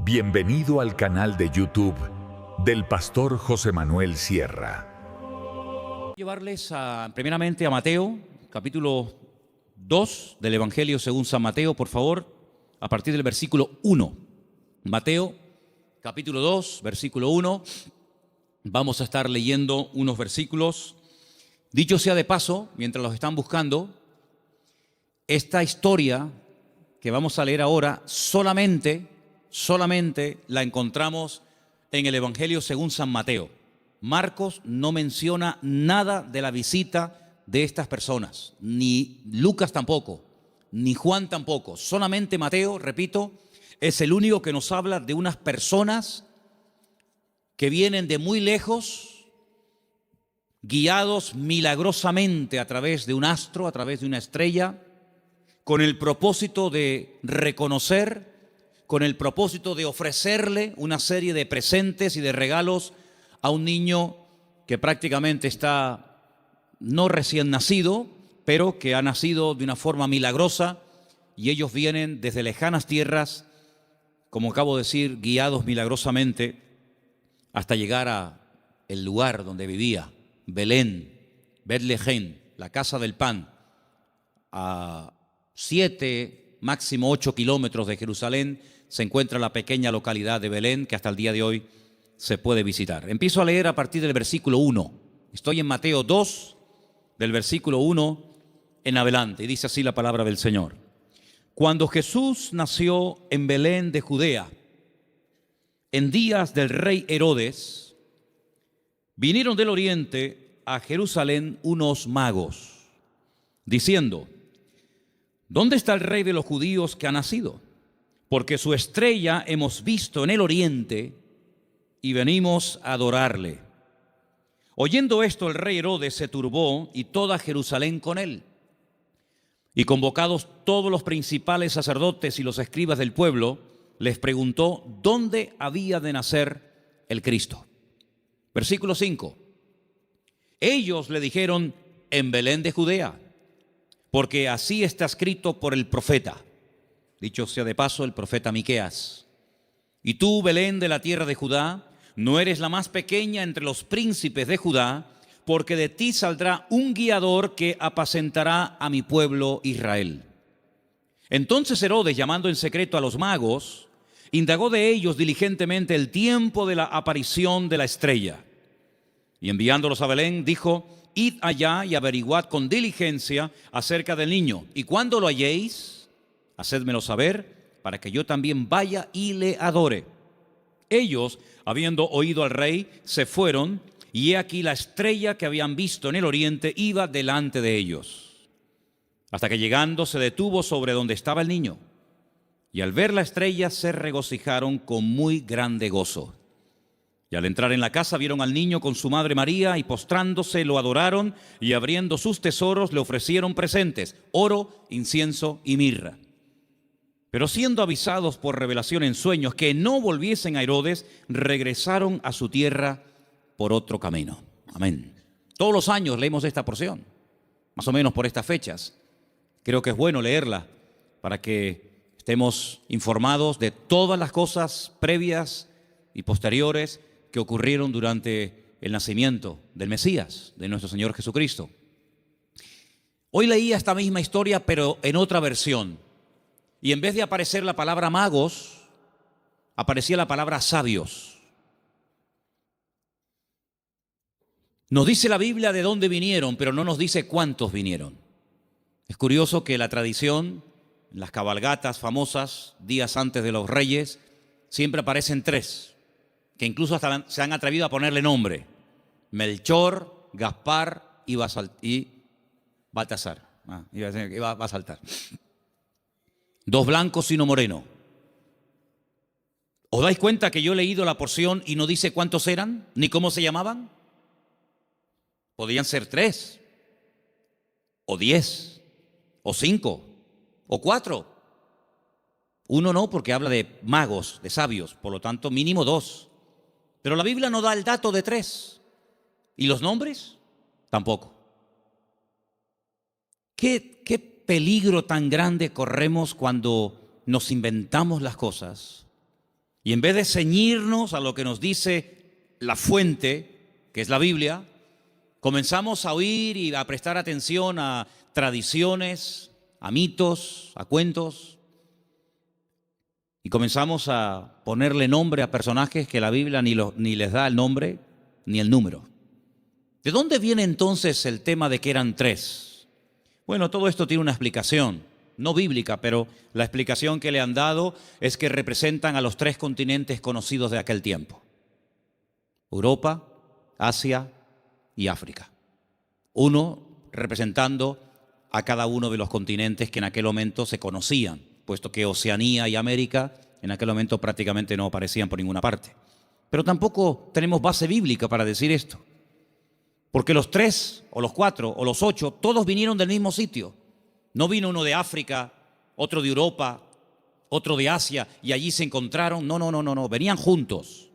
Bienvenido al canal de YouTube del Pastor José Manuel Sierra. Llevarles primeramente a Mateo, capítulo 2 del Evangelio según San Mateo, por favor, a partir del versículo 1. Mateo, capítulo 2, versículo 1. Vamos a estar leyendo unos versículos. Dicho sea de paso, mientras los están buscando, esta historia que vamos a leer ahora solamente la encontramos en el Evangelio según San Mateo. Marcos no menciona nada de la visita de estas personas, ni Lucas tampoco, ni Juan tampoco. Solamente Mateo, repito, es el único que nos habla de unas personas que vienen de muy lejos, guiados milagrosamente a través de un astro, a través de una estrella, con el propósito de reconocer, con el propósito de ofrecerle una serie de presentes y de regalos a un niño que prácticamente está no recién nacido, pero que ha nacido de una forma milagrosa, y ellos vienen desde lejanas tierras, como acabo de decir, guiados milagrosamente hasta llegar a el lugar donde vivía, Belén, Betlehem, la casa del pan, a 7, máximo 8 kilómetros de Jerusalén, se encuentra la pequeña localidad de Belén, que hasta el día de hoy se puede visitar. Empiezo a leer a partir del versículo 1. Estoy en Mateo 2, del versículo 1 en adelante, y dice así la palabra del Señor. Cuando Jesús nació en Belén de Judea, en días del rey Herodes, vinieron del oriente a Jerusalén unos magos, diciendo: ¿dónde está el rey de los judíos que ha nacido? Porque su estrella hemos visto en el oriente y venimos a adorarle. Oyendo esto, el rey Herodes se turbó y toda Jerusalén con él. Y convocados todos los principales sacerdotes y los escribas del pueblo, les preguntó dónde había de nacer el Cristo. Versículo 5. Ellos le dijeron: en Belén de Judea, porque así está escrito por el profeta. Dicho sea de paso, el profeta Miqueas. Y tú, Belén de la tierra de Judá, no eres la más pequeña entre los príncipes de Judá, porque de ti saldrá un guiador que apacentará a mi pueblo Israel. Entonces Herodes, llamando en secreto a los magos, indagó de ellos diligentemente el tiempo de la aparición de la estrella. Y enviándolos a Belén, dijo: id allá y averiguad con diligencia acerca del niño, y cuando lo halléis, hacédmelo saber, para que yo también vaya y le adore. Ellos, habiendo oído al rey, se fueron, y he aquí la estrella que habían visto en el oriente iba delante de ellos, hasta que llegando se detuvo sobre donde estaba el niño. Y al ver la estrella se regocijaron con muy grande gozo. Y al entrar en la casa vieron al niño con su madre María, y postrándose lo adoraron, y abriendo sus tesoros le ofrecieron presentes: oro, incienso y mirra. Pero siendo avisados por revelación en sueños que no volviesen a Herodes, regresaron a su tierra por otro camino. Amén. Todos los años leemos esta porción, más o menos por estas fechas. Creo que es bueno leerla para que estemos informados de todas las cosas previas y posteriores que ocurrieron durante el nacimiento del Mesías, de nuestro Señor Jesucristo. Hoy leía esta misma historia, pero en otra versión. Y en vez de aparecer la palabra magos, aparecía la palabra sabios. Nos dice la Biblia de dónde vinieron, pero no nos dice cuántos vinieron. Es curioso que la tradición, en las cabalgatas famosas, días antes de los reyes, siempre aparecen 3, que incluso hasta se han atrevido a ponerle nombre: Melchor, Gaspar y Baltasar. Iba a saltar. 2 blancos y 1 moreno. ¿Os dais cuenta que yo he leído la porción y no dice cuántos eran, ni cómo se llamaban? Podían ser 3, o 10, o 5, o 4. 1 no, porque habla de magos, de sabios, por lo tanto mínimo 2. Pero la Biblia no da el dato de 3. ¿Y los nombres? Tampoco. ¿Qué peligro tan grande corremos cuando nos inventamos las cosas Y en vez de ceñirnos a lo que nos dice la fuente, que es la Biblia, comenzamos a oír y a prestar atención a tradiciones, a mitos, a cuentos, y comenzamos a ponerle nombre a personajes que la Biblia ni les da el nombre ni el número. ¿De dónde viene entonces el tema de que eran tres? Bueno, todo esto tiene una explicación, no bíblica, pero la explicación que le han dado es que representan a los tres continentes conocidos de aquel tiempo: Europa, Asia y África. Uno representando a cada uno de los continentes que en aquel momento se conocían, puesto que Oceanía y América en aquel momento prácticamente no aparecían por ninguna parte. Pero tampoco tenemos base bíblica para decir esto, porque los tres, o los cuatro, o los ocho, todos vinieron del mismo sitio. No vino uno de África, otro de Europa, otro de Asia, y allí se encontraron. No, venían juntos.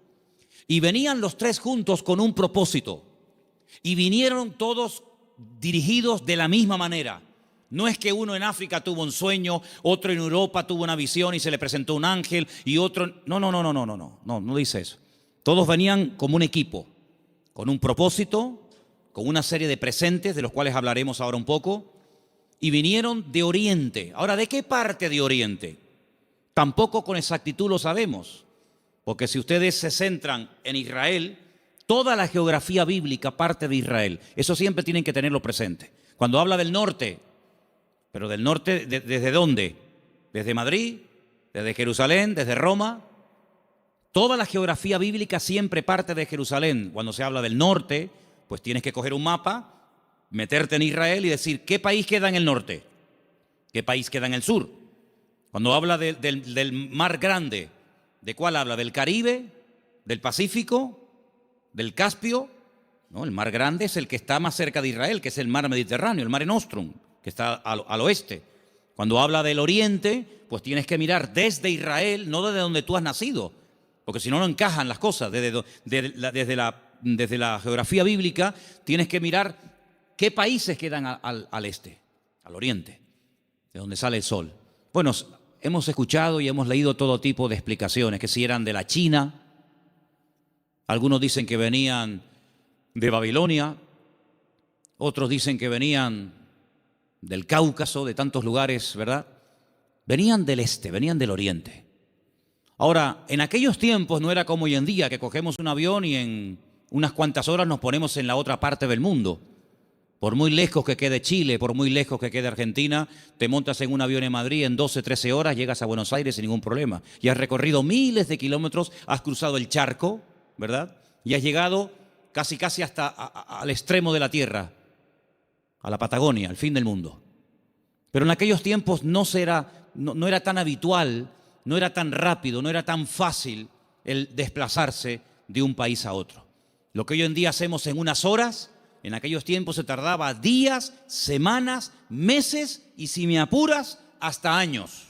Y venían los tres juntos con un propósito. Y vinieron todos dirigidos de la misma manera. No es que uno en África tuvo un sueño, otro en Europa tuvo una visión y se le presentó un ángel, y otro... No dice eso. Todos venían como un equipo, con un propósito, con una serie de presentes, de los cuales hablaremos ahora un poco, y vinieron de Oriente. Ahora, ¿de qué parte de Oriente? Tampoco con exactitud lo sabemos, porque si ustedes se centran en Israel, toda la geografía bíblica parte de Israel. Eso siempre tienen que tenerlo presente. Cuando habla del norte, pero del norte, ¿desde dónde? ¿Desde Madrid? ¿Desde Jerusalén? ¿Desde Roma? Toda la geografía bíblica siempre parte de Jerusalén. Cuando se habla del norte, pues tienes que coger un mapa, meterte en Israel y decir, ¿qué país queda en el norte? ¿Qué país queda en el sur? Cuando habla del mar grande, ¿de cuál habla? ¿Del Caribe? ¿Del Pacífico? ¿Del Caspio? No, el mar grande es el que está más cerca de Israel, que es el mar Mediterráneo, el Mare Nostrum, que está al oeste. Cuando habla del oriente, pues tienes que mirar desde Israel, no desde donde tú has nacido, porque si no, no encajan las cosas. Desde la geografía bíblica tienes que mirar qué países quedan al este, al oriente, de donde sale el sol. Bueno, hemos escuchado y hemos leído todo tipo de explicaciones, que si eran de la China, algunos dicen que venían de Babilonia, otros dicen que venían del Cáucaso, de tantos lugares, ¿verdad? Venían del este, venían del oriente. Ahora, en aquellos tiempos no era como hoy en día, que cogemos un avión y en unas cuantas horas nos ponemos en la otra parte del mundo. Por muy lejos que quede Chile, por muy lejos que quede Argentina, te montas en un avión en Madrid, en 12, 13 horas llegas a Buenos Aires sin ningún problema. Y has recorrido miles de kilómetros, has cruzado el charco, ¿verdad? Y has llegado casi hasta al extremo de la tierra, a la Patagonia, al fin del mundo. Pero en aquellos tiempos no era tan habitual, no era tan rápido, no era tan fácil el desplazarse de un país a otro. Lo que hoy en día hacemos en unas horas, en aquellos tiempos se tardaba días, semanas, meses y, si me apuras, hasta años.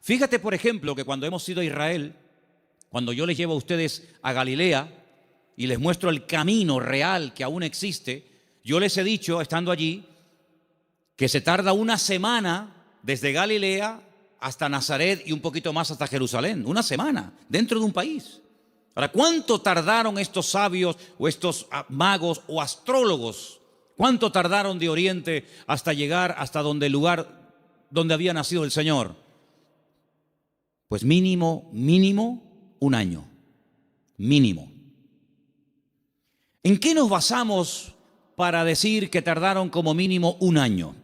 Fíjate, por ejemplo, que cuando hemos ido a Israel, cuando yo les llevo a ustedes a Galilea y les muestro el camino real que aún existe, yo les he dicho, estando allí, que se tarda una semana desde Galilea hasta Nazaret y un poquito más hasta Jerusalén. Una semana, dentro de un país. Ahora, ¿cuánto tardaron estos sabios o estos magos o astrólogos? ¿Cuánto tardaron de Oriente hasta llegar hasta el lugar donde había nacido el Señor? Pues mínimo un año. Mínimo. ¿En qué nos basamos para decir que tardaron como mínimo un año?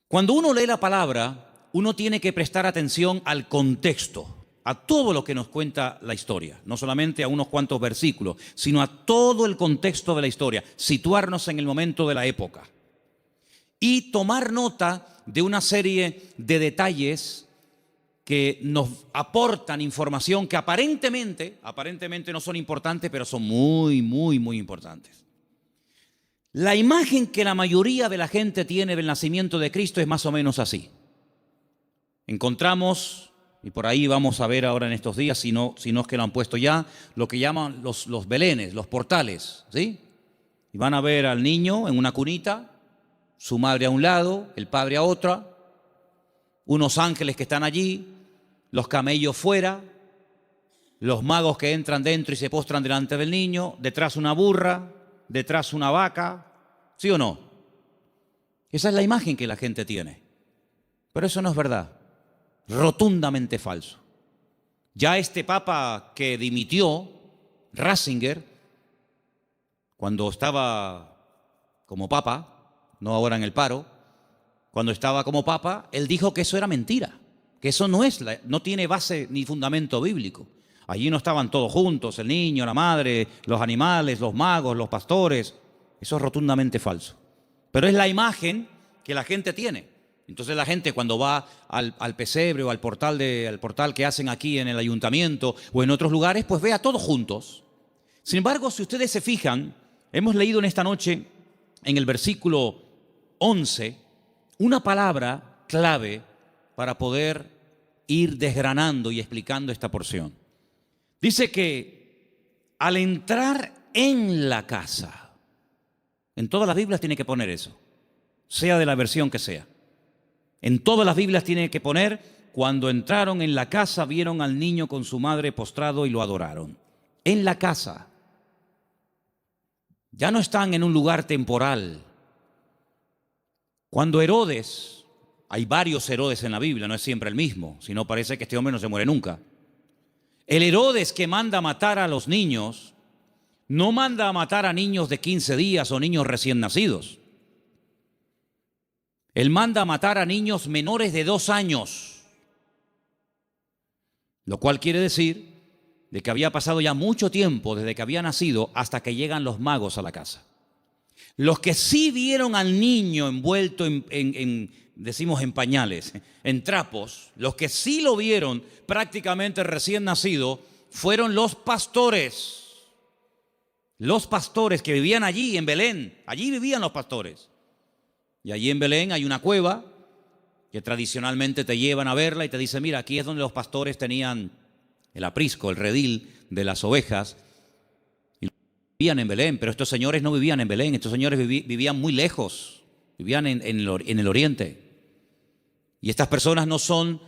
Cuando uno lee la palabra, uno tiene que prestar atención al contexto, a todo lo que nos cuenta la historia, no solamente a unos cuantos versículos, sino a todo el contexto de la historia, situarnos en el momento de la época y tomar nota de una serie de detalles que nos aportan información que aparentemente no son importantes, pero son muy importantes. La imagen que la mayoría de la gente tiene del nacimiento de Cristo es más o menos así. Encontramos, y por ahí vamos a ver ahora en estos días, si no es que lo han puesto ya, lo que llaman los belenes, los portales, ¿sí? Y van a ver al niño en una cunita, su madre a un lado, el padre a otra, unos ángeles que están allí, los camellos fuera, los magos que entran dentro y se postran delante del niño, detrás una burra, detrás una vaca, ¿sí o no? Esa es la imagen que la gente tiene. Pero eso no es verdad, rotundamente falso. Ya este papa que dimitió, Ratzinger, cuando estaba como papa, no ahora en el paro, cuando estaba como papa, él dijo que eso era mentira, que eso no tiene base ni fundamento bíblico. Allí no estaban todos juntos, el niño, la madre, los animales, los magos, los pastores. Eso es rotundamente falso. Pero es la imagen que la gente tiene. Entonces la gente cuando va al pesebre o al portal que hacen aquí en el ayuntamiento o en otros lugares, pues ve a todos juntos. Sin embargo, si ustedes se fijan, hemos leído en esta noche, en el versículo 11, una palabra clave para poder ir desgranando y explicando esta porción. Dice que al entrar en la casa, en todas las Biblias tiene que poner eso, sea de la versión que sea. En todas las Biblias tiene que poner, cuando entraron en la casa, vieron al niño con su madre postrado y lo adoraron. En la casa. Ya no están en un lugar temporal. Cuando Herodes, hay varios Herodes en la Biblia, no es siempre el mismo, sino parece que este hombre no se muere nunca. El Herodes que manda a matar a los niños, no manda a matar a niños de 15 días o niños recién nacidos. Él manda a matar a niños menores de 2 años, lo cual quiere decir de que había pasado ya mucho tiempo desde que había nacido hasta que llegan los magos a la casa. Los que sí vieron al niño envuelto decimos en pañales, en trapos, los que sí lo vieron prácticamente recién nacido, fueron los pastores. Los pastores que vivían allí en Belén, allí vivían los pastores. Y allí en Belén hay una cueva que tradicionalmente te llevan a verla y te dicen, mira, aquí es donde los pastores tenían el aprisco, el redil de las ovejas. Y vivían en Belén, pero estos señores no vivían en Belén, estos señores vivían muy lejos, vivían en el oriente. Y estas personas no son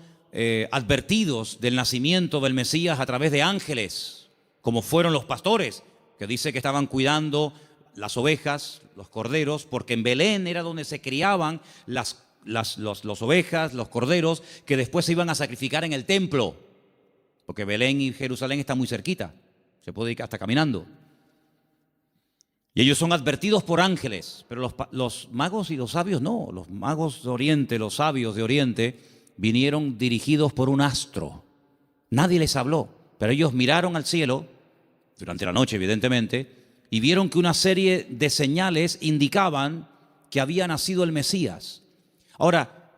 advertidos del nacimiento del Mesías a través de ángeles, como fueron los pastores, que dice que estaban cuidando las ovejas, los corderos, porque en Belén era donde se criaban las ovejas, los corderos, que después se iban a sacrificar en el templo, porque Belén y Jerusalén están muy cerquita, se puede ir hasta caminando. Y ellos son advertidos por ángeles, pero los magos y los sabios no. Los magos de Oriente, los sabios de Oriente, vinieron dirigidos por un astro. Nadie les habló, pero ellos miraron al cielo, durante la noche evidentemente, y vieron que una serie de señales indicaban que había nacido el Mesías. Ahora,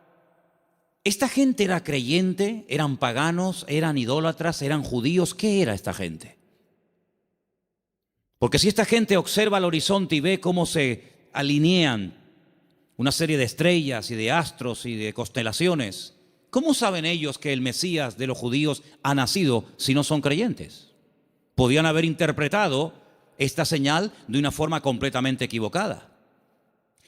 ¿esta gente era creyente? ¿Eran paganos? ¿Eran idólatras? ¿Eran judíos? ¿Qué era esta gente? Porque si esta gente observa el horizonte y ve cómo se alinean una serie de estrellas y de astros y de constelaciones, ¿cómo saben ellos que el Mesías de los judíos ha nacido si no son creyentes? Podían haber interpretado esta señal de una forma completamente equivocada.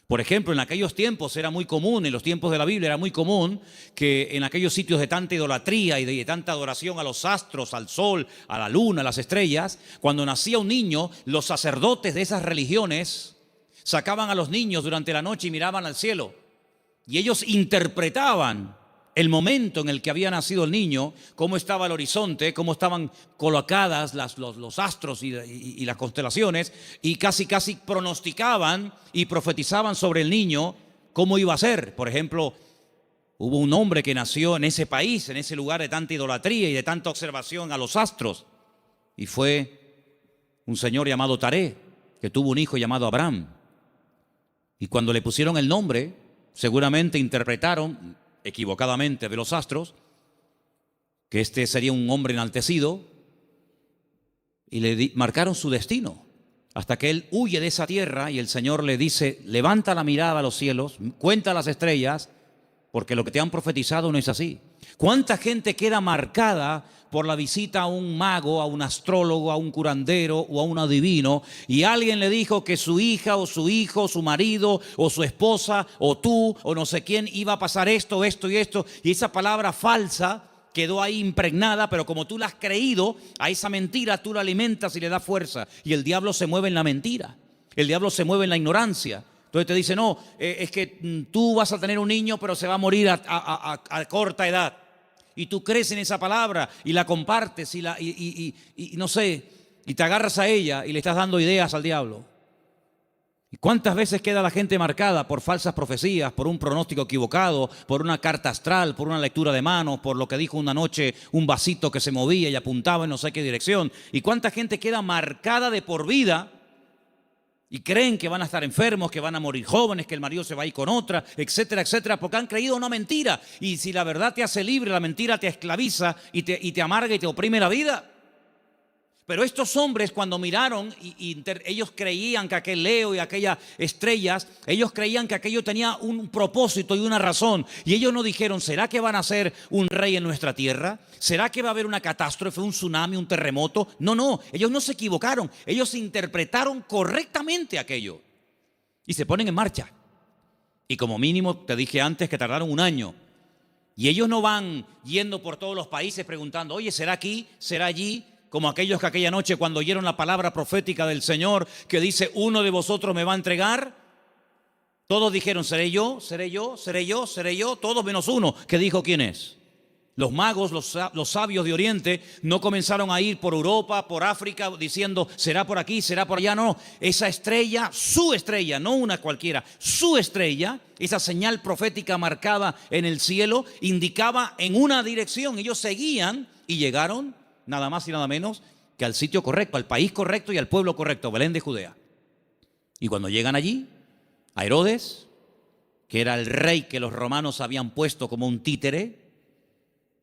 Por ejemplo, en aquellos tiempos era muy común, en los tiempos de la Biblia era muy común que en aquellos sitios de tanta idolatría y de tanta adoración a los astros, al sol, a la luna, a las estrellas, cuando nacía un niño, los sacerdotes de esas religiones sacaban a los niños durante la noche y miraban al cielo. Y ellos interpretaban el momento en el que había nacido el niño, cómo estaba el horizonte, cómo estaban colocadas los astros y las constelaciones, y casi pronosticaban y profetizaban sobre el niño cómo iba a ser. Por ejemplo, hubo un hombre que nació en ese país, en ese lugar de tanta idolatría y de tanta observación a los astros, y fue un señor llamado Taré, que tuvo un hijo llamado Abraham. Y cuando le pusieron el nombre, seguramente interpretaron equivocadamente de los astros, que este sería un hombre enaltecido, y le marcaron su destino, hasta que él huye de esa tierra y el Señor le dice, levanta la mirada a los cielos, cuenta las estrellas, porque lo que te han profetizado no es así. ¿Cuánta gente queda marcada por la visita a un mago, a un astrólogo, a un curandero o a un adivino, y alguien le dijo que su hija o su hijo, su marido o su esposa o tú o no sé quién iba a pasar esto, esto y esto, y esa palabra falsa quedó ahí impregnada, pero como tú la has creído, a esa mentira tú la alimentas y le das fuerza. Y el diablo se mueve en la mentira, el diablo se mueve en la ignorancia. Entonces te dice, no, es que tú vas a tener un niño, pero se va a morir a corta edad. Y tú crees en esa palabra y la compartes y no sé, y te agarras a ella y le estás dando ideas al diablo. ¿Y cuántas veces queda la gente marcada por falsas profecías, por un pronóstico equivocado, por una carta astral, por una lectura de manos, por lo que dijo una noche un vasito que se movía y apuntaba en no sé qué dirección? ¿Y cuánta gente queda marcada de por vida y creen que van a estar enfermos, que van a morir jóvenes, que el marido se va a ir con otra, etcétera, etcétera, porque han creído una mentira? Y si la verdad te hace libre, la mentira te esclaviza y te amarga y te oprime la vida. Pero estos hombres, cuando miraron ellos creían que aquel Leo y aquellas estrellas, ellos creían que aquello tenía un propósito y una razón. Y ellos no dijeron, ¿será que van a ser un rey en nuestra tierra? ¿Será que va a haber una catástrofe, un tsunami, un terremoto? No, ellos no se equivocaron. Ellos interpretaron correctamente aquello y se ponen en marcha. Y como mínimo, te dije antes que tardaron un año. Y ellos no van yendo por todos los países preguntando, oye, ¿será aquí? ¿Será allí? Como aquellos que aquella noche, cuando oyeron la palabra profética del Señor que dice, uno de vosotros me va a entregar, todos dijeron, seré yo, seré yo, seré yo, seré yo, todos menos uno, que dijo quién es. Los magos, los sabios de Oriente no comenzaron a ir por Europa, por África, diciendo, será por aquí, será por allá. No, esa estrella, su estrella, no una cualquiera, su estrella, esa señal profética marcada en el cielo, indicaba en una dirección. Ellos seguían y llegaron nada más y nada menos que al sitio correcto, al país correcto y al pueblo correcto, Belén de Judea. Y cuando llegan allí, a Herodes, que era el rey que los romanos habían puesto como un títere,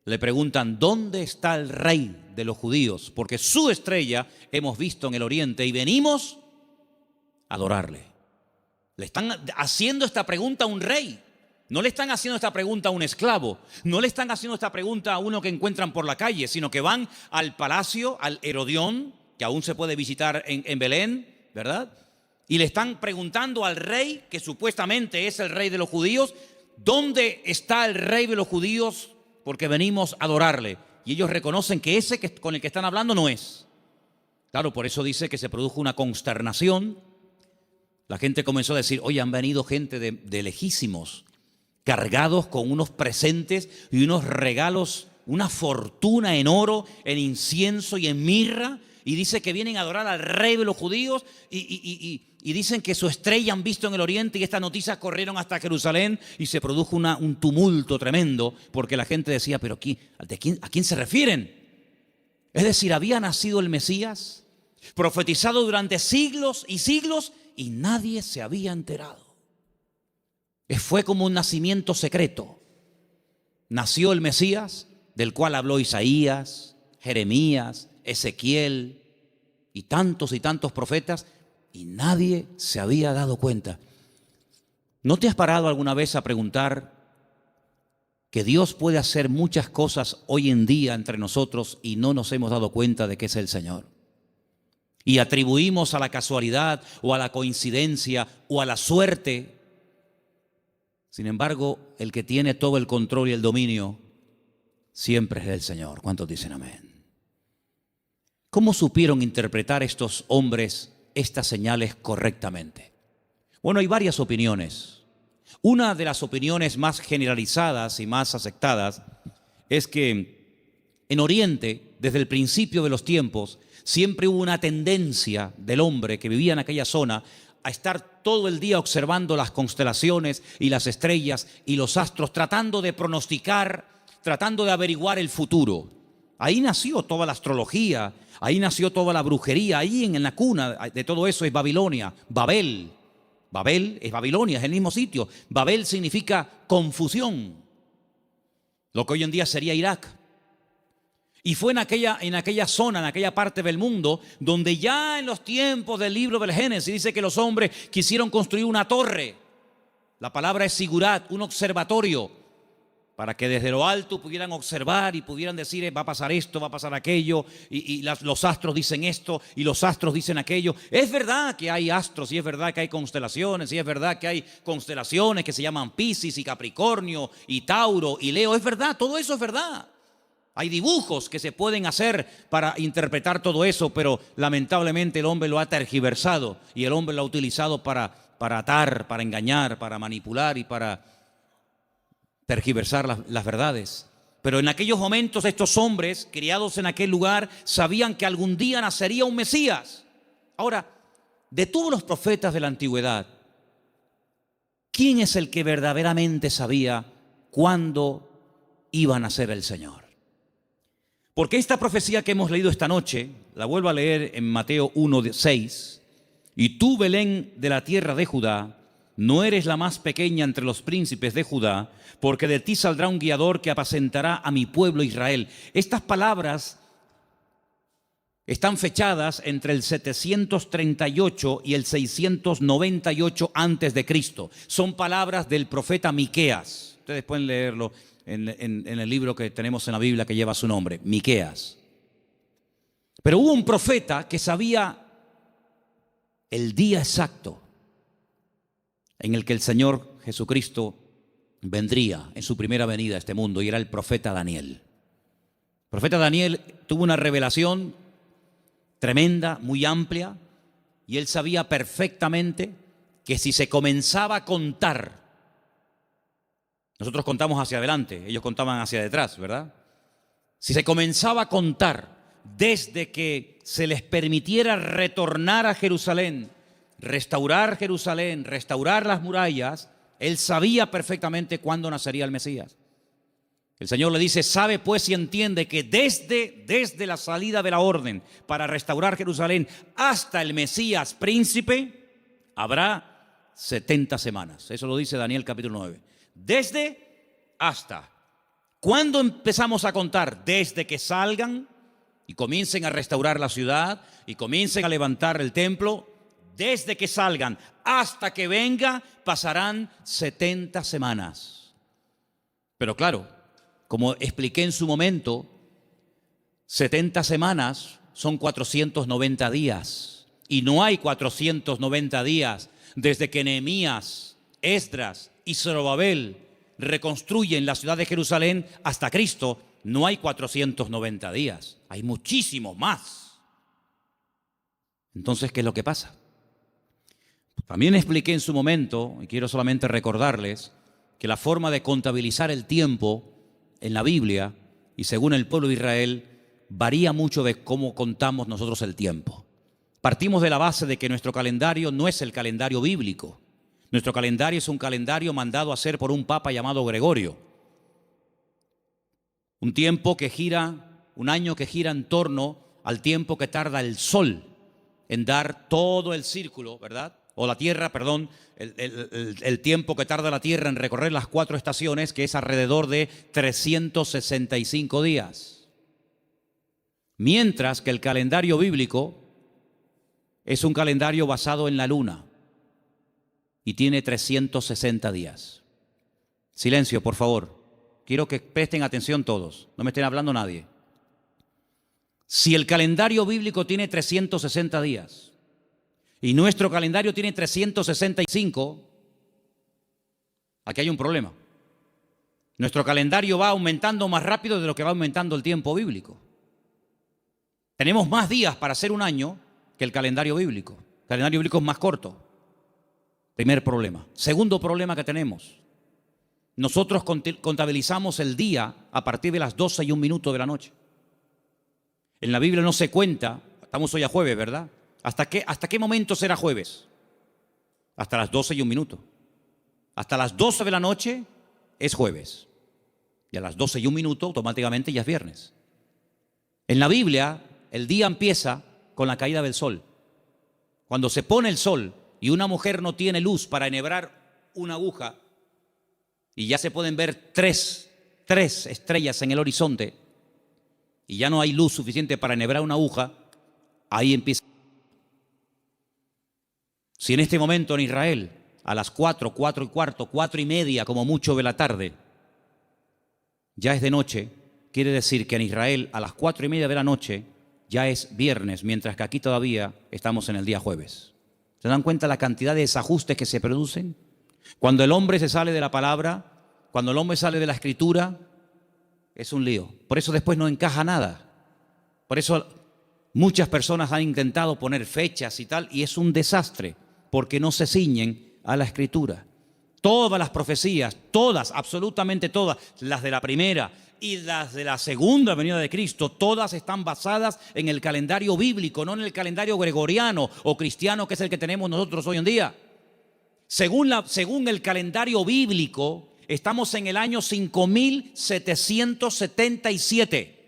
le preguntan, ¿dónde está el rey de los judíos? Porque su estrella hemos visto en el oriente y venimos a adorarle. Le están haciendo esta pregunta a un rey. No le están haciendo esta pregunta a un esclavo, no le están haciendo esta pregunta a uno que encuentran por la calle, sino que van al palacio, al Herodión, que aún se puede visitar en Belén, ¿verdad? Y le están preguntando al rey, que supuestamente es el rey de los judíos, ¿dónde está el rey de los judíos? Porque venimos a adorarle. Y ellos reconocen que ese con el que están hablando no es. Claro, por eso dice que se produjo una consternación. La gente comenzó a decir, oye, han venido gente de lejísimos, cargados con unos presentes y unos regalos, una fortuna en oro, en incienso y en mirra, y dice que vienen a adorar al rey de los judíos y dicen que su estrella han visto en el oriente, y estas noticias corrieron hasta Jerusalén y se produjo un tumulto tremendo, porque la gente decía, pero ¿a quién se refieren? Es decir, había nacido el Mesías, profetizado durante siglos y siglos, y nadie se había enterado. Fue como un nacimiento secreto. Nació el Mesías, del cual habló Isaías, Jeremías, Ezequiel y tantos profetas, y nadie se había dado cuenta. ¿No te has parado alguna vez a preguntar que Dios puede hacer muchas cosas hoy en día entre nosotros y no nos hemos dado cuenta de que es el Señor? Y atribuimos a la casualidad o a la coincidencia o a la suerte. Sin embargo, el que tiene todo el control y el dominio siempre es el Señor. ¿Cuántos dicen amén? ¿Cómo supieron interpretar estos hombres estas señales correctamente? Bueno, hay varias opiniones. Una de las opiniones más generalizadas y más aceptadas es que en Oriente, desde el principio de los tiempos, siempre hubo una tendencia del hombre que vivía en aquella zona a estar todo el día observando las constelaciones y las estrellas y los astros, tratando de pronosticar, tratando de averiguar el futuro. Ahí nació toda la astrología, ahí nació toda la brujería, ahí en la cuna de todo eso es Babilonia, Babel. Babel es Babilonia, es el mismo sitio. Babel significa confusión, lo que hoy en día sería Irak. Y fue en aquella zona, en aquella parte del mundo, donde ya en los tiempos del libro del Génesis dice que los hombres quisieron construir una torre. La palabra es sigurat, un observatorio, para que desde lo alto pudieran observar y pudieran decir, va a pasar esto, va a pasar aquello, los astros dicen esto y los astros dicen aquello. Es verdad que hay astros y es verdad que hay constelaciones y es verdad que hay constelaciones que se llaman Piscis y Capricornio y Tauro y Leo. Es verdad, todo eso es verdad. Hay dibujos que se pueden hacer para interpretar todo eso, pero lamentablemente el hombre lo ha tergiversado y el hombre lo ha utilizado para atar, para engañar, para manipular y para tergiversar las verdades. Pero en aquellos momentos estos hombres, criados en aquel lugar, sabían que algún día nacería un Mesías. Ahora, de todos los profetas de la antigüedad, ¿quién es el que verdaderamente sabía cuándo iba a nacer el Señor? Porque esta profecía que hemos leído esta noche, la vuelvo a leer en Mateo 1:6, y tú, Belén de la tierra de Judá, no eres la más pequeña entre los príncipes de Judá, porque de ti saldrá un guiador que apacentará a mi pueblo Israel. Estas palabras están fechadas entre el 738 y el 698 antes de Cristo. Son palabras del profeta Miqueas. Ustedes pueden leerlo en el libro que tenemos en la Biblia que lleva su nombre, Miqueas. Pero hubo un profeta que sabía el día exacto en el que el Señor Jesucristo vendría en su primera venida a este mundo, y era el profeta Daniel. El profeta Daniel tuvo una revelación tremenda, muy amplia, y él sabía perfectamente que si se comenzaba a contar, nosotros contamos hacia adelante, ellos contaban hacia detrás, ¿verdad? Si se comenzaba a contar desde que se les permitiera retornar a Jerusalén, restaurar las murallas, él sabía perfectamente cuándo nacería el Mesías. El Señor le dice: sabe pues y entiende que desde la salida de la orden para restaurar Jerusalén hasta el Mesías príncipe habrá 70 semanas. Eso lo dice Daniel capítulo 9. Desde hasta. ¿Cuándo empezamos a contar? Desde que salgan y comiencen a restaurar la ciudad y comiencen a levantar el templo. Desde que salgan hasta que venga pasarán 70 semanas. Pero claro, como expliqué en su momento, 70 semanas son 490 días. Y no hay 490 días desde que Nehemías, Esdras y Zorobabel reconstruyen la ciudad de Jerusalén hasta Cristo. No hay 490 días, hay muchísimos más. Entonces, ¿qué es lo que pasa? También expliqué en su momento, y quiero solamente recordarles, que la forma de contabilizar el tiempo en la Biblia y según el pueblo de Israel varía mucho de cómo contamos nosotros el tiempo. Partimos de la base de que nuestro calendario no es el calendario bíblico. Nuestro calendario es un calendario mandado a hacer por un papa llamado Gregorio. Un año que gira en torno al tiempo que tarda el sol en dar todo el círculo, ¿verdad? O la tierra, perdón, el tiempo que tarda la tierra en recorrer las 4 estaciones, que es alrededor de 365 días. Mientras que el calendario bíblico es un calendario basado en la luna y tiene 360 días. Silencio, por favor. Quiero que presten atención todos, no me estén hablando nadie. Si el calendario bíblico tiene 360 días y nuestro calendario tiene 365, aquí hay un problema. Nuestro calendario va aumentando más rápido de lo que va aumentando el tiempo bíblico. Tenemos más días para hacer un año que el calendario bíblico. El calendario bíblico es más corto. Primer problema. Segundo problema que tenemos. Nosotros contabilizamos el día a partir de las 12:01 de la noche. En la Biblia no se cuenta, estamos hoy a jueves, ¿verdad? ¿Hasta qué momento será jueves? Hasta las 12:01. Hasta las 12 de la noche es jueves. Y a las 12:01 automáticamente ya es viernes. En la Biblia el día empieza con la caída del sol. Cuando se pone el sol y una mujer no tiene luz para enhebrar una aguja y ya se pueden ver tres estrellas en el horizonte y ya no hay luz suficiente para enhebrar una aguja, ahí empieza. Si en este momento en Israel a las 4, 4:15, 4:30 como mucho de la tarde ya es de noche, quiere decir que en Israel a las 4:30 de la noche ya es viernes, mientras que aquí todavía estamos en el día jueves. ¿Se dan cuenta la cantidad de desajustes que se producen? Cuando el hombre se sale de la palabra, cuando el hombre sale de la escritura, es un lío. Por eso después no encaja nada. Por eso muchas personas han intentado poner fechas y tal, y es un desastre, porque no se ciñen a la Escritura. Todas las profecías, todas, absolutamente todas, las de la primera y las de la segunda venida de Cristo, todas están basadas en el calendario bíblico, no en el calendario gregoriano o cristiano, que es el que tenemos nosotros hoy en día. Según el calendario bíblico, estamos en el año 5777.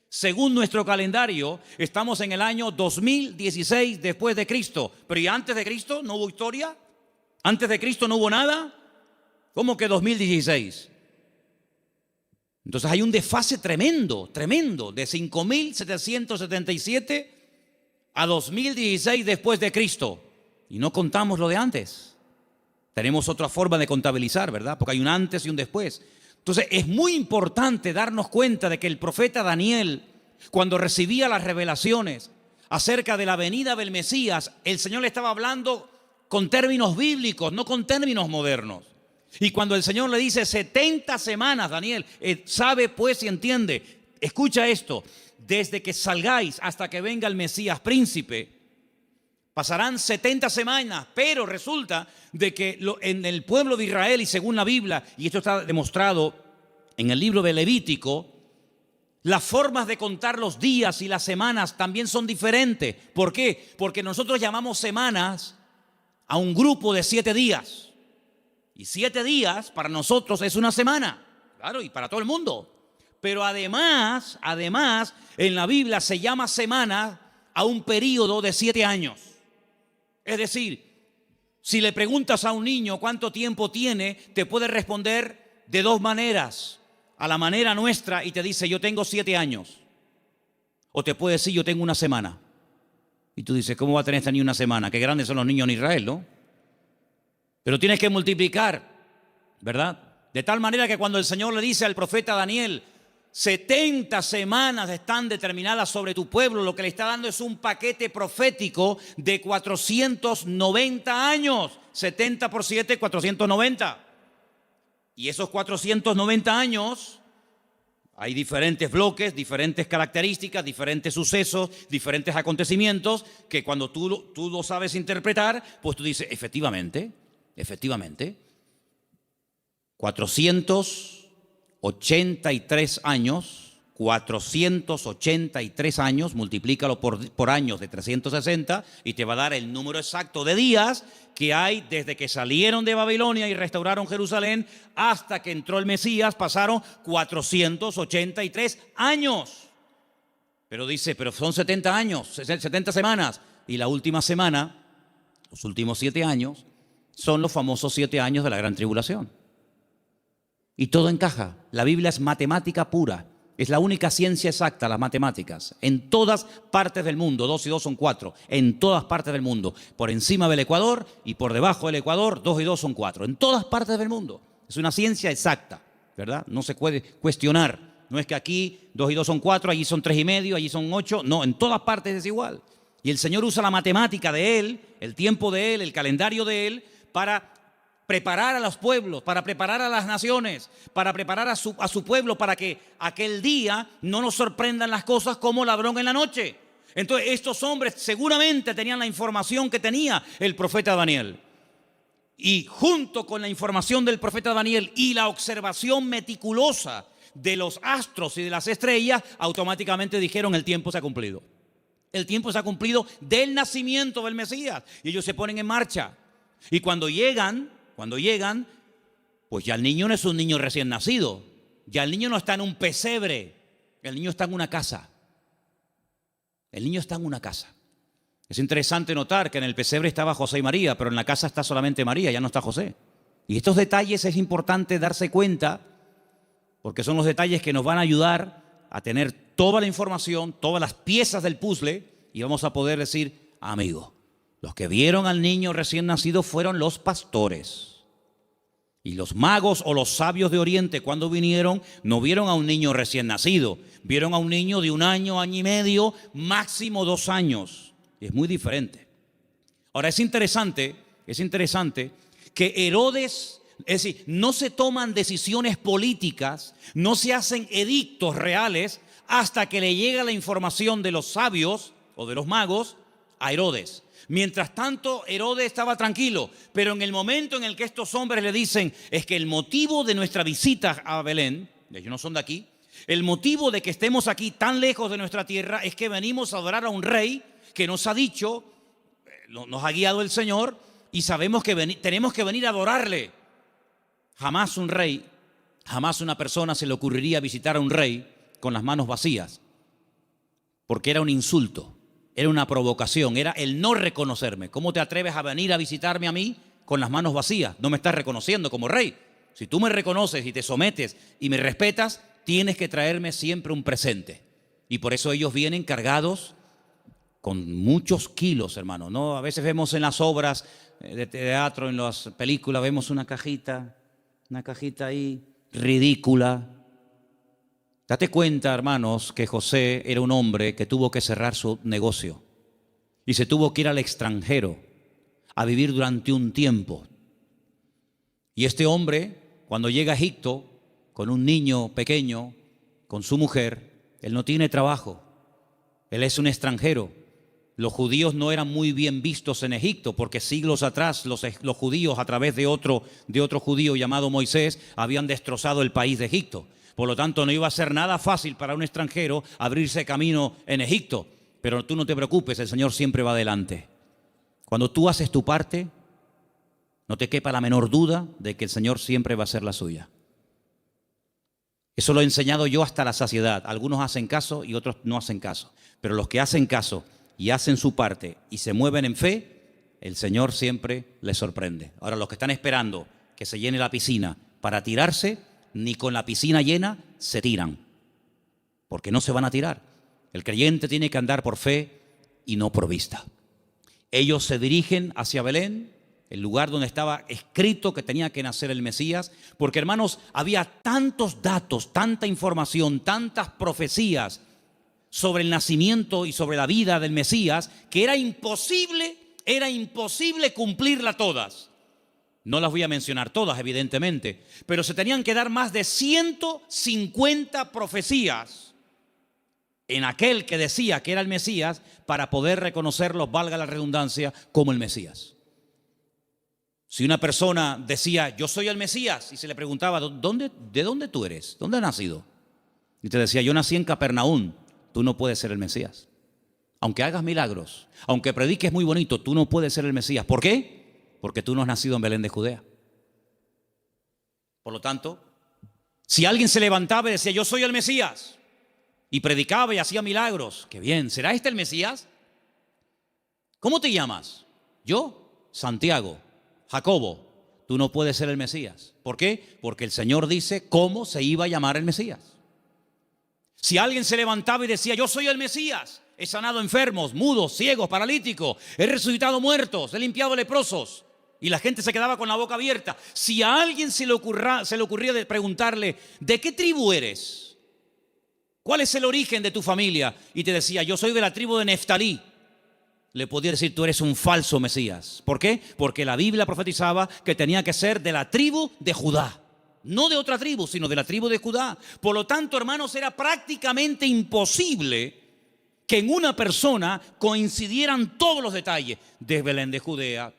Según nuestro calendario, estamos en el año 2016 después de Cristo. Pero ¿y antes de Cristo no hubo historia? ¿Antes de Cristo no hubo nada? ¿Cómo que 2016? Entonces hay un desfase tremendo, de 5777 a 2016 después de Cristo. Y no contamos lo de antes. Tenemos otra forma de contabilizar, ¿verdad? Porque hay un antes y un después. Entonces es muy importante darnos cuenta de que el profeta Daniel, cuando recibía las revelaciones acerca de la venida del Mesías, el Señor le estaba hablando con términos bíblicos, no con términos modernos. Y cuando el Señor le dice 70 semanas, Daniel, sabe pues y entiende, escucha esto, desde que salgáis hasta que venga el Mesías príncipe, pasarán 70 semanas, pero resulta de que en el pueblo de Israel y según la Biblia, y esto está demostrado en el libro de Levítico, las formas de contar los días y las semanas también son diferentes. ¿Por qué? Porque nosotros llamamos semanas a un grupo de 7 días. Y 7 días para nosotros es una semana, claro, y para todo el mundo. Pero además, en la Biblia se llama semana a un periodo de 7 años. Es decir, si le preguntas a un niño cuánto tiempo tiene, te puede responder de 2 maneras. A la manera nuestra y te dice, yo tengo 7 años. O te puede decir, yo tengo una semana. Y tú dices, ¿cómo va a tener esta niña una semana? Qué grandes son los niños en Israel, ¿no? Pero tienes que multiplicar, ¿verdad? De tal manera que cuando el Señor le dice al profeta Daniel, 70 semanas están determinadas sobre tu pueblo, lo que le está dando es un paquete profético de 490 años. 70 por 7, 490. Y esos 490 años, hay diferentes bloques, diferentes características, diferentes sucesos, diferentes acontecimientos, que cuando tú lo sabes interpretar, pues tú dices, efectivamente, 483 años, multiplícalo por años de 360 y te va a dar el número exacto de días que hay desde que salieron de Babilonia y restauraron Jerusalén hasta que entró el Mesías. Pasaron 483 años. Pero dice, pero son 70 años, 70 semanas. Y la última semana, los últimos 7 años, son los famosos 7 años de la gran tribulación. Y todo encaja. La Biblia es matemática pura. Es la única ciencia exacta, las matemáticas. En todas partes del mundo, 2 y 2 son 4. En todas partes del mundo. Por encima del Ecuador y por debajo del Ecuador, 2 y 2 son 4. En todas partes del mundo. Es una ciencia exacta, ¿verdad? No se puede cuestionar. No es que aquí 2 y 2 son 4, allí son 3 y medio, allí son 8. No, en todas partes es igual. Y el Señor usa la matemática de Él, el tiempo de Él, el calendario de Él, para preparar a los pueblos, para preparar a las naciones, para preparar a su pueblo, para que aquel día no nos sorprendan las cosas como ladrón en la noche. Entonces estos hombres seguramente tenían la información que tenía el profeta Daniel. Y junto con la información del profeta Daniel y la observación meticulosa de los astros y de las estrellas, automáticamente dijeron, el tiempo se ha cumplido. El tiempo se ha cumplido del nacimiento del Mesías. Y ellos se ponen en marcha. Y cuando llegan, pues ya el niño no es un niño recién nacido. Ya el niño no está en un pesebre. El niño está en una casa. El niño está en una casa. Es interesante notar que en el pesebre estaba José y María, pero en la casa está solamente María, ya no está José. Y estos detalles es importante darse cuenta, porque son los detalles que nos van a ayudar a tener toda la información, todas las piezas del puzzle, y vamos a poder decir, amigo, los que vieron al niño recién nacido fueron los pastores. Y los magos o los sabios de Oriente, cuando vinieron, no vieron a un niño recién nacido. Vieron a un niño de 1 año, año y medio, máximo 2 años. Y es muy diferente. Ahora, es interesante que Herodes Es decir, no se toman decisiones políticas, no se hacen edictos reales hasta que le llega la información de los sabios o de los magos a Herodes. Mientras tanto, Herodes estaba tranquilo, pero en el momento en el que estos hombres le dicen, es que el motivo de nuestra visita a Belén, ellos no son de aquí, el motivo de que estemos aquí tan lejos de nuestra tierra es que venimos a adorar a un rey que nos ha dicho, nos ha guiado el Señor y sabemos que tenemos que venir a adorarle. Jamás un rey, jamás una persona se le ocurriría visitar a un rey con las manos vacías, porque era un insulto. Era una provocación, era el no reconocerme. ¿Cómo te atreves a venir a visitarme a mí con las manos vacías? No me estás reconociendo como rey. Si tú me reconoces y te sometes y me respetas, tienes que traerme siempre un presente. Y por eso ellos vienen cargados con muchos kilos, hermano. ¿No? A veces vemos en las obras de teatro, en las películas, vemos una cajita ahí ridícula. Date cuenta, hermanos, que José era un hombre que tuvo que cerrar su negocio y se tuvo que ir al extranjero a vivir durante un tiempo. Y este hombre, cuando llega a Egipto, con un niño pequeño, con su mujer, él no tiene trabajo, él es un extranjero. Los judíos no eran muy bien vistos en Egipto porque siglos atrás los judíos, a través de otro judío llamado Moisés, habían destrozado el país de Egipto. Por lo tanto, no iba a ser nada fácil para un extranjero abrirse camino en Egipto. Pero tú no te preocupes, el Señor siempre va adelante. Cuando tú haces tu parte, no te quepa la menor duda de que el Señor siempre va a hacer la suya. Eso lo he enseñado yo hasta la saciedad. Algunos hacen caso y otros no hacen caso. Pero los que hacen caso y hacen su parte y se mueven en fe, el Señor siempre les sorprende. Ahora, los que están esperando que se llene la piscina para tirarse, ni con la piscina llena se tiran, porque no se van a tirar. El creyente tiene que andar por fe y no por vista. Ellos se dirigen hacia Belén, el lugar donde estaba escrito que tenía que nacer el Mesías, porque, hermanos, había tantos datos, tanta información, tantas profecías sobre el nacimiento y sobre la vida del Mesías, que era imposible cumplirla todas. No las voy a mencionar todas, evidentemente, pero se tenían que dar más de 150 profecías en aquel que decía que era el Mesías para poder reconocerlo, valga la redundancia, como el Mesías. Si una persona decía, yo soy el Mesías, y se le preguntaba, ¿de dónde tú eres? ¿Dónde has nacido? Y te decía, yo nací en Capernaum, tú no puedes ser el Mesías. Aunque hagas milagros, aunque prediques muy bonito, tú no puedes ser el Mesías. ¿Por qué? Porque tú no has nacido en Belén de Judea. Por lo tanto, si alguien se levantaba y decía, yo soy el Mesías, y predicaba y hacía milagros, qué bien, ¿será este el Mesías? ¿Cómo te llamas? Yo, Santiago, Jacobo, tú no puedes ser el Mesías. ¿Por qué? Porque el Señor dice cómo se iba a llamar el Mesías. Si alguien se levantaba y decía, yo soy el Mesías, he sanado enfermos, mudos, ciegos, paralíticos, he resucitado muertos, he limpiado leprosos, y la gente se quedaba con la boca abierta. Si a alguien se le ocurría de preguntarle, ¿de qué tribu eres? ¿Cuál es el origen de tu familia? Y te decía, yo soy de la tribu de Neftalí. Le podía decir, tú eres un falso Mesías. ¿Por qué? Porque la Biblia profetizaba que tenía que ser de la tribu de Judá. No de otra tribu, sino de la tribu de Judá. Por lo tanto, hermanos, era prácticamente imposible que en una persona coincidieran todos los detalles de Belén de Judea,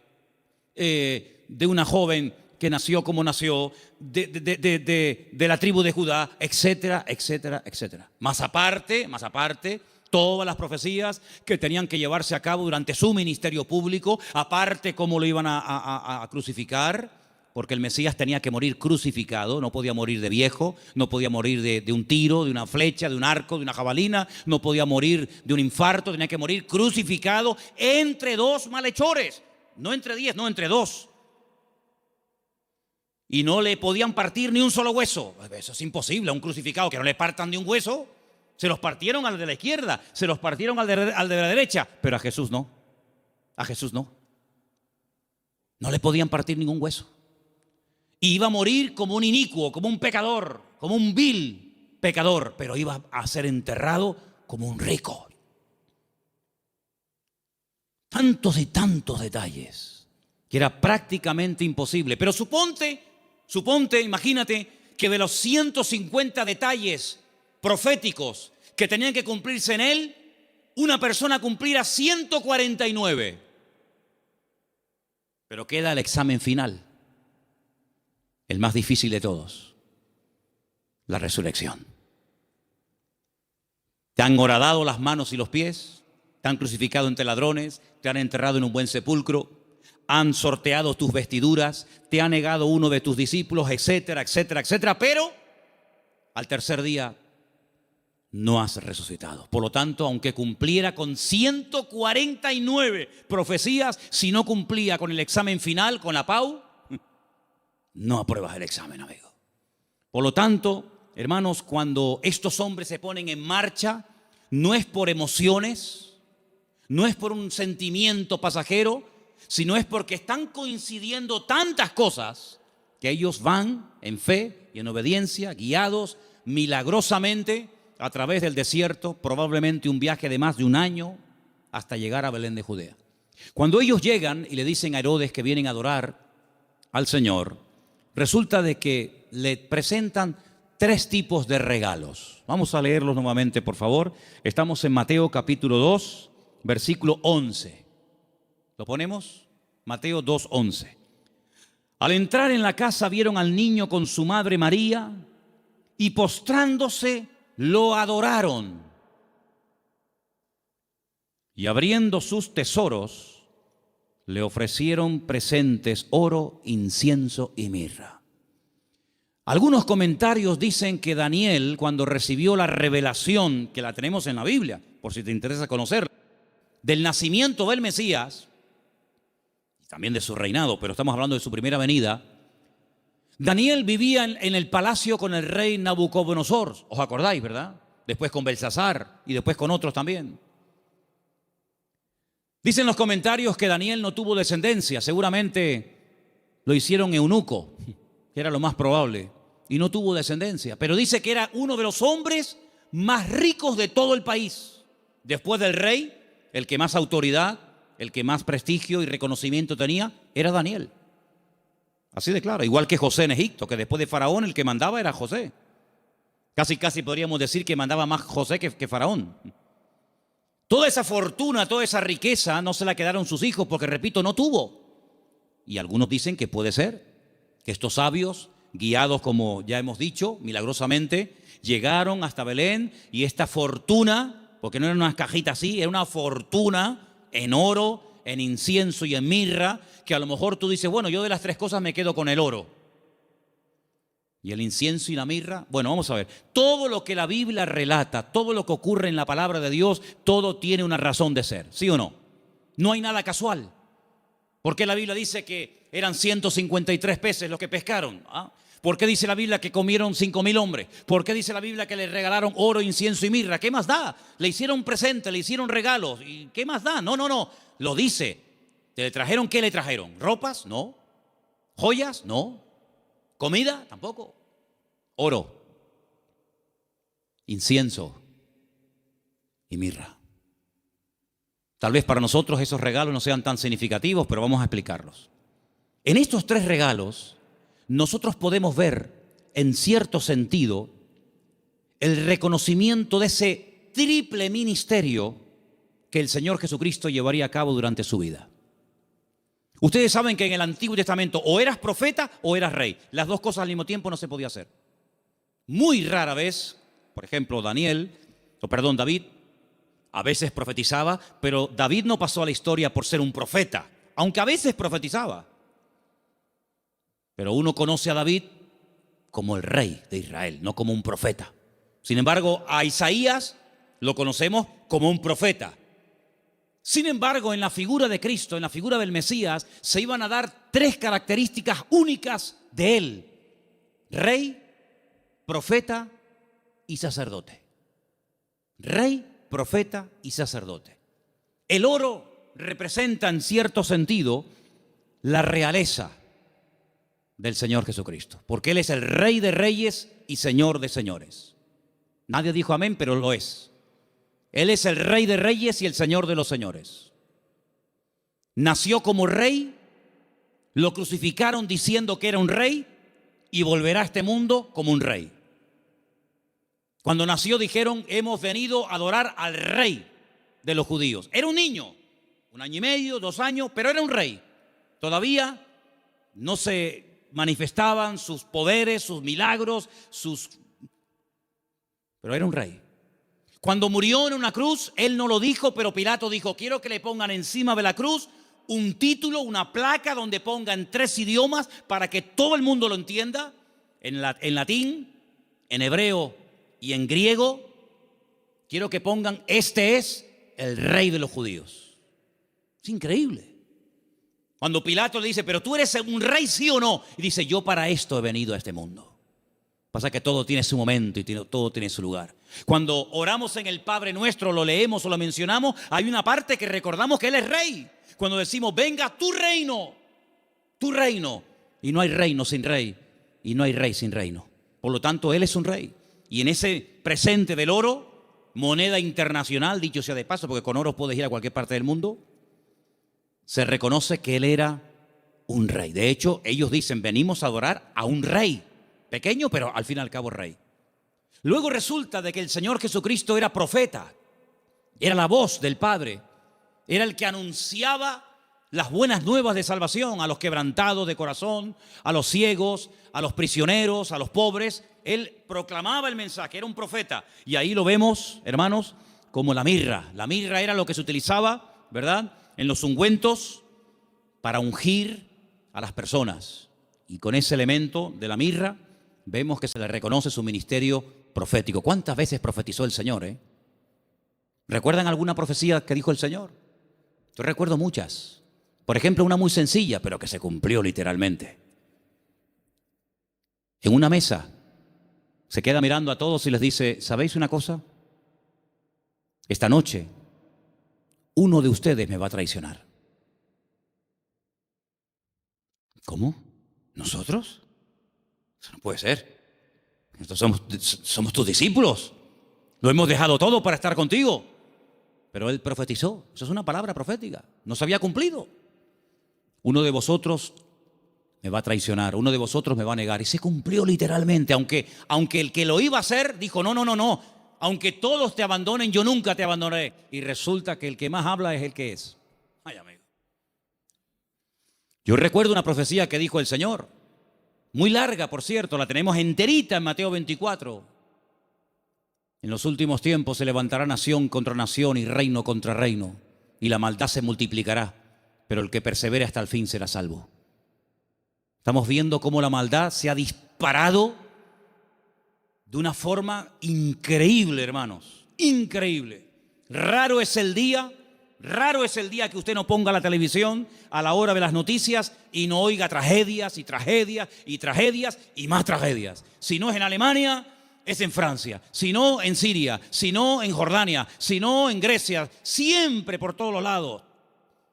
de una joven que nació como nació, de la tribu de Judá, etcétera, etcétera, etcétera. Más aparte, todas las profecías que tenían que llevarse a cabo durante su ministerio público, aparte cómo lo iban a crucificar, porque el Mesías tenía que morir crucificado, no podía morir de viejo, no podía morir de un tiro, de una flecha, de un arco, de una jabalina, no podía morir de un infarto, tenía que morir crucificado entre dos malhechores, no entre 10, no entre 2. Y no le podían partir ni un solo hueso. Eso es imposible, a un crucificado que no le partan ni un hueso. Se los partieron al de la izquierda, se los partieron al de la derecha, pero a Jesús no. A Jesús no. No le podían partir ningún hueso. Y iba a morir como un inicuo, como un pecador, como un vil pecador, pero iba a ser enterrado como un rico. Tantos y tantos detalles que era prácticamente imposible. Pero suponte Suponte, imagínate, que de los 150 detalles proféticos que tenían que cumplirse en él, una persona cumpliera 149. Pero queda el examen final, el más difícil de todos, la resurrección. Te han horadado las manos y los pies, te han crucificado entre ladrones, te han enterrado en un buen sepulcro, han sorteado tus vestiduras, te ha negado uno de tus discípulos, etcétera, etcétera, etcétera, pero al tercer día no has resucitado. Por lo tanto, aunque cumpliera con 149 profecías, si no cumplía con el examen final, con la PAU, no apruebas el examen, amigo. Por lo tanto, hermanos, cuando estos hombres se ponen en marcha, no es por emociones, no es por un sentimiento pasajero, sino es porque están coincidiendo tantas cosas que ellos van en fe y en obediencia, guiados milagrosamente a través del desierto, probablemente un viaje de más de un año hasta llegar a Belén de Judea. Cuando ellos llegan y le dicen a Herodes que vienen a adorar al Señor, resulta de que le presentan 3 tipos de regalos. Vamos a leerlos nuevamente, por favor. Estamos en Mateo capítulo 2, versículo 11. ¿Lo ponemos? Mateo 2:11. Al entrar en la casa vieron al niño con su madre María y postrándose lo adoraron. Y abriendo sus tesoros le ofrecieron presentes, oro, incienso y mirra. Algunos comentarios dicen que Daniel, cuando recibió la revelación, que la tenemos en la Biblia, por si te interesa conocerla, del nacimiento del Mesías, y también de su reinado, pero estamos hablando de su primera venida, Daniel vivía en el palacio con el rey Nabucodonosor, ¿os acordáis, verdad? Después con Belsasar y después con otros también. Dicen los comentarios que Daniel no tuvo descendencia, seguramente lo hicieron eunuco, que era lo más probable, y no tuvo descendencia, pero dice que era uno de los hombres más ricos de todo el país. Después del rey, el que más autoridad, el que más prestigio y reconocimiento tenía, era Daniel. Así de claro, igual que José en Egipto, que después de Faraón el que mandaba era José. Casi podríamos decir que mandaba más José que Faraón. Toda esa fortuna, toda esa riqueza no se la quedaron sus hijos porque, repito, no tuvo. Y algunos dicen que puede ser que estos sabios, guiados como ya hemos dicho, milagrosamente, llegaron hasta Belén y esta fortuna, porque no era una cajita así, era una fortuna en oro, en incienso y en mirra, que a lo mejor tú dices, bueno, yo de las 3 cosas me quedo con el oro. Y el incienso y la mirra, bueno, vamos a ver, todo lo que la Biblia relata, todo lo que ocurre en la palabra de Dios, todo tiene una razón de ser, ¿sí o no? No hay nada casual. ¿Por qué la Biblia dice que eran 153 peces los que pescaron? ¿Ah? ¿Por qué dice la Biblia que comieron 5,000 hombres? ¿Por qué dice la Biblia que le regalaron oro, incienso y mirra? ¿Qué más da? Le hicieron presente, le hicieron regalos. ¿Y qué más da? No. Lo dice. ¿Le trajeron qué le trajeron? ¿Ropas? No. ¿Joyas? No. ¿Comida? Tampoco. Oro, incienso y mirra. Tal vez para nosotros esos regalos no sean tan significativos, pero vamos a explicarlos. En estos 3 regalos, nosotros podemos ver, en cierto sentido, el reconocimiento de ese triple ministerio que el Señor Jesucristo llevaría a cabo durante su vida. Ustedes saben que en el Antiguo Testamento o eras profeta o eras rey. Las 2 cosas al mismo tiempo no se podía hacer. Muy rara vez, por ejemplo, David, a veces profetizaba, pero David no pasó a la historia por ser un profeta, aunque a veces profetizaba. Pero uno conoce a David como el rey de Israel, no como un profeta. Sin embargo, a Isaías lo conocemos como un profeta. Sin embargo, en la figura de Cristo, en la figura del Mesías, se iban a dar 3 características únicas de él: rey, profeta y sacerdote. Rey, profeta y sacerdote. El oro representa en cierto sentido la realeza del Señor Jesucristo, porque Él es el Rey de reyes y Señor de señores. Nadie dijo amén, pero lo es. Él es el Rey de reyes y el Señor de los señores. Nació como rey, lo crucificaron diciendo que era un rey, y volverá a este mundo como un rey. Cuando nació dijeron, hemos venido a adorar al rey de los judíos. Era un niño, 1 año y medio, 2 años, pero era un rey. Todavía no se manifestaban sus poderes, sus milagros, pero era un rey. Cuando murió en una cruz, él no lo dijo, pero Pilato dijo, quiero que le pongan encima de la cruz un título, una placa donde ponga en 3 idiomas para que todo el mundo lo entienda, en latín, en hebreo y en griego. Quiero que pongan, este es el rey de los judíos. Es increíble. Cuando Pilato le dice, pero tú eres un rey, ¿sí o no? Y dice, yo para esto he venido a este mundo. Pasa que todo tiene su momento y todo tiene su lugar. Cuando oramos en el Padre Nuestro, lo leemos o lo mencionamos, hay una parte que recordamos que Él es rey. Cuando decimos, venga tu reino. Y no hay reino sin rey. Y no hay rey sin reino. Por lo tanto, Él es un rey. Y en ese presente del oro, moneda internacional, dicho sea de paso, porque con oro puedes ir a cualquier parte del mundo, se reconoce que Él era un rey. De hecho, ellos dicen, venimos a adorar a un rey. Pequeño, pero al fin y al cabo rey. Luego resulta de que el Señor Jesucristo era profeta. Era la voz del Padre. Era el que anunciaba las buenas nuevas de salvación a los quebrantados de corazón, a los ciegos, a los prisioneros, a los pobres. Él proclamaba el mensaje, era un profeta. Y ahí lo vemos, hermanos, como la mirra. La mirra era lo que se utilizaba, ¿verdad?, en los ungüentos para ungir a las personas. Y con ese elemento de la mirra vemos que se le reconoce su ministerio profético. ¿Cuántas veces profetizó el Señor? ¿Recuerdan alguna profecía que dijo el Señor? Yo recuerdo muchas. Por ejemplo, una muy sencilla, pero que se cumplió literalmente. En una mesa se queda mirando a todos y les dice, ¿sabéis una cosa? Esta noche uno de ustedes me va a traicionar. ¿Cómo? ¿Nosotros? Eso no puede ser. Nosotros somos tus discípulos. Lo hemos dejado todo para estar contigo. Pero él profetizó. Eso es una palabra profética. No se había cumplido. Uno de vosotros me va a traicionar. Uno de vosotros me va a negar. Y se cumplió literalmente. Aunque el que lo iba a hacer dijo, no. Aunque todos te abandonen, yo nunca te abandonaré. Y resulta que el que más habla es el que es. Ay, amigo. Yo recuerdo una profecía que dijo el Señor. Muy larga, por cierto. La tenemos enterita en Mateo 24. En los últimos tiempos se levantará nación contra nación y reino contra reino. Y la maldad se multiplicará. Pero el que persevere hasta el fin será salvo. Estamos viendo cómo la maldad se ha disparado de una forma increíble, hermanos. Increíble. Raro es el día que usted no ponga la televisión a la hora de las noticias y no oiga tragedias y tragedias y tragedias y más tragedias. Si no es en Alemania, es en Francia. Si no, en Siria. Si no, en Jordania. Si no, en Grecia. Siempre por todos los lados.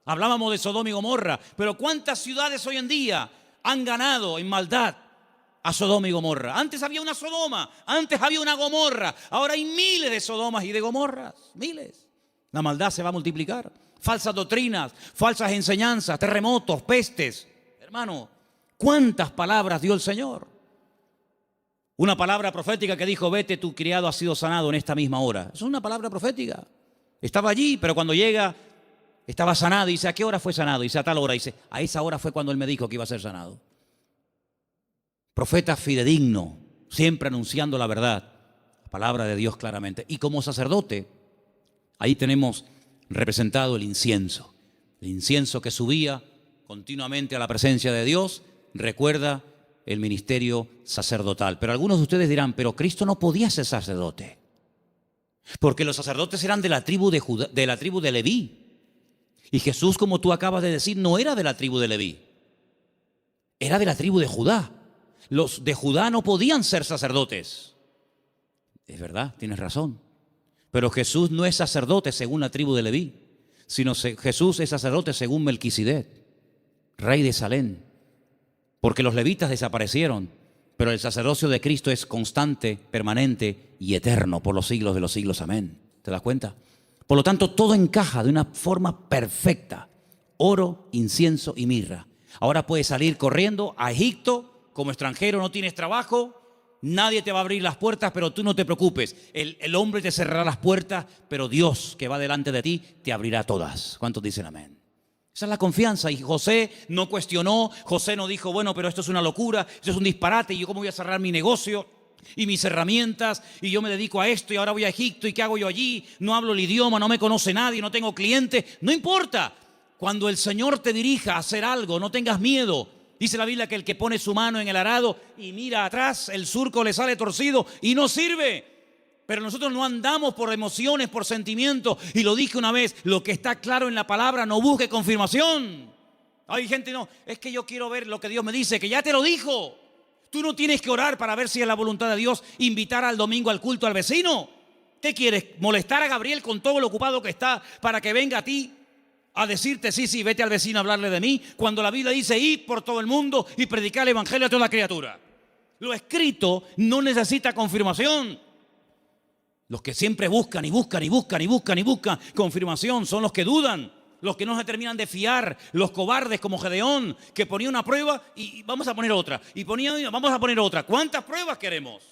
Hablábamos de Sodoma y Gomorra, pero ¿cuántas ciudades hoy en día han ganado en maldad a Sodoma y Gomorra? Antes había una Sodoma, antes había una Gomorra, ahora hay miles de Sodomas y de Gomorras, miles. La maldad se va a multiplicar. Falsas doctrinas, falsas enseñanzas, terremotos, pestes. Hermano, ¿cuántas palabras dio el Señor? Una palabra profética que dijo, vete, tu criado ha sido sanado en esta misma hora. Eso es una palabra profética. Estaba allí, pero cuando llega, estaba sanado. Y dice, ¿a qué hora fue sanado? Y dice, a tal hora. Y dice, a esa hora fue cuando él me dijo que iba a ser sanado. Profeta fidedigno, siempre anunciando la verdad, la palabra de Dios claramente. Y como sacerdote, ahí tenemos representado el incienso que subía continuamente a la presencia de Dios, recuerda el ministerio sacerdotal. Pero algunos de ustedes dirán, pero Cristo no podía ser sacerdote, porque los sacerdotes eran de la tribu de Judá, de la tribu de Leví. Y Jesús, como tú acabas de decir, no era de la tribu de Leví, era de la tribu de Judá. Los de Judá no podían ser sacerdotes. Es verdad, tienes razón. Pero Jesús no es sacerdote según la tribu de Leví, sino Jesús es sacerdote según Melquisedec, rey de Salem. Porque los levitas desaparecieron, pero el sacerdocio de Cristo es constante, permanente y eterno por los siglos de los siglos. Amén. ¿Te das cuenta? Por lo tanto, todo encaja de una forma perfecta. Oro, incienso y mirra. Ahora puedes salir corriendo a Egipto como extranjero, no tienes trabajo, nadie te va a abrir las puertas, pero tú no te preocupes. El hombre te cerrará las puertas, pero Dios que va delante de ti te abrirá todas. ¿Cuántos dicen amén? Esa es la confianza. Y José no cuestionó, José no dijo, bueno, pero esto es una locura, esto es un disparate, y yo cómo voy a cerrar mi negocio y mis herramientas, y yo me dedico a esto y ahora voy a Egipto, y qué hago yo allí, no hablo el idioma, no me conoce nadie, no tengo clientes. No importa, cuando el Señor te dirija a hacer algo, no tengas miedo. Dice la Biblia que el que pone su mano en el arado y mira atrás, el surco le sale torcido y no sirve. Pero nosotros no andamos por emociones, por sentimientos. Y lo dije una vez, lo que está claro en la palabra, no busque confirmación. Hay gente, no, es que yo quiero ver lo que Dios me dice, que ya te lo dijo. Tú no tienes que orar para ver si es la voluntad de Dios invitar al domingo al culto al vecino. ¿Qué quieres? ¿Molestar a Gabriel con todo lo ocupado que está para que venga a ti a decirte, sí, vete al vecino a hablarle de mí? Cuando la Biblia dice, id por todo el mundo y predicar el evangelio a toda criatura. Lo escrito no necesita confirmación. Los que siempre buscan confirmación son los que dudan, los que no se terminan de fiar, los cobardes como Gedeón, que ponía una prueba y vamos a poner otra, y vamos a poner otra. ¿Cuántas pruebas queremos?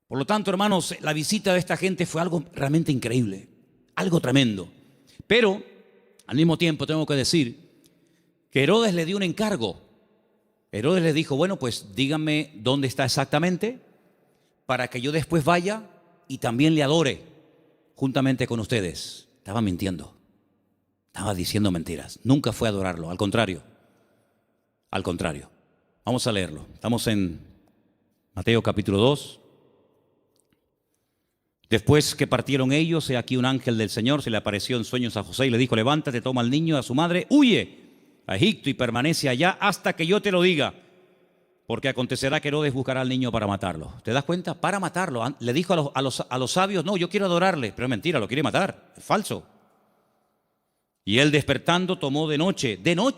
Por lo tanto, hermanos, la visita de esta gente fue algo realmente increíble, algo tremendo. Pero, al mismo tiempo, tengo que decir que Herodes le dio un encargo. Herodes le dijo, bueno, pues díganme dónde está exactamente para que yo después vaya y también le adore juntamente con ustedes. Estaba mintiendo, estaba diciendo mentiras. Nunca fue a adorarlo, al contrario. Vamos a leerlo. Estamos en Mateo capítulo 2. Después que partieron ellos, he aquí un ángel del Señor se le apareció en sueños a José y le dijo, levántate, toma al niño y a su madre, huye a Egipto y permanece allá hasta que yo te lo diga, porque acontecerá que Herodes buscará al niño para matarlo. ¿Te das cuenta? Para matarlo. Le dijo a los sabios, no, yo quiero adorarle, pero es mentira, lo quiere matar, es falso. Y él despertando tomó de noche. Pero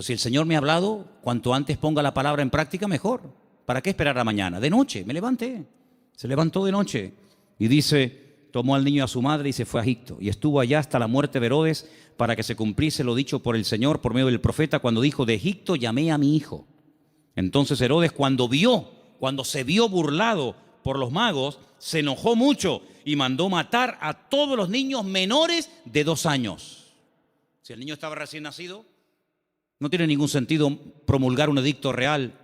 si el Señor me ha hablado, cuanto antes ponga la palabra en práctica, mejor. ¿Para qué esperar a mañana? De noche, me levanté. Se levantó de noche y dice, tomó al niño a su madre y se fue a Egipto. Y estuvo allá hasta la muerte de Herodes para que se cumpliese lo dicho por el Señor por medio del profeta cuando dijo, de Egipto llamé a mi hijo. Entonces Herodes cuando se vio burlado por los magos, se enojó mucho y mandó matar a todos los niños menores de 2 años. Si el niño estaba recién nacido, no tiene ningún sentido promulgar un edicto real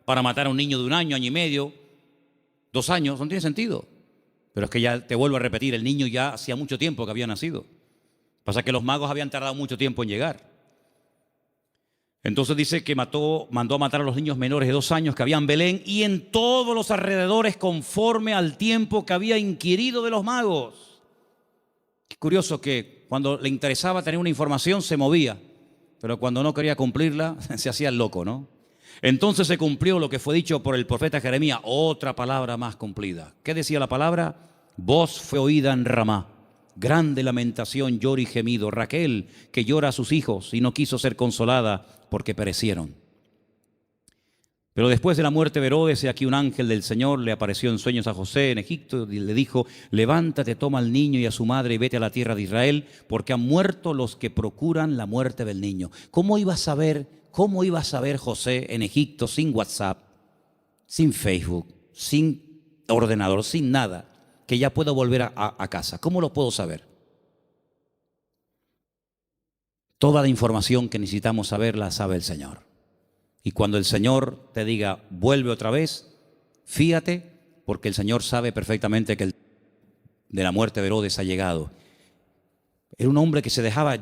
para matar a un niño de 1 año, año y medio, 2 años, no tiene sentido. Pero es que ya te vuelvo a repetir, el niño ya hacía mucho tiempo que había nacido. Pasa que los magos habían tardado mucho tiempo en llegar. Entonces dice que mandó a matar a los niños menores de 2 años que había en Belén y en todos los alrededores conforme al tiempo que había inquirido de los magos. Es curioso que cuando le interesaba tener una información se movía, pero cuando no quería cumplirla se hacía el loco, ¿no? Entonces se cumplió lo que fue dicho por el profeta Jeremías, otra palabra más cumplida. ¿Qué decía la palabra? Voz fue oída en Ramá, grande lamentación, lloro y gemido. Raquel, que llora a sus hijos y no quiso ser consolada porque perecieron. Pero después de la muerte de Herodes, aquí un ángel del Señor le apareció en sueños a José en Egipto y le dijo, levántate, toma al niño y a su madre y vete a la tierra de Israel, porque han muerto los que procuran la muerte del niño. ¿Cómo iba a saber José en Egipto sin WhatsApp, sin Facebook, sin ordenador, sin nada, que ya puedo volver a casa? ¿Cómo lo puedo saber? Toda la información que necesitamos saber la sabe el Señor. Y cuando el Señor te diga, vuelve otra vez, fíate, porque el Señor sabe perfectamente que el de la muerte de Herodes ha llegado. Era un hombre que se dejaba,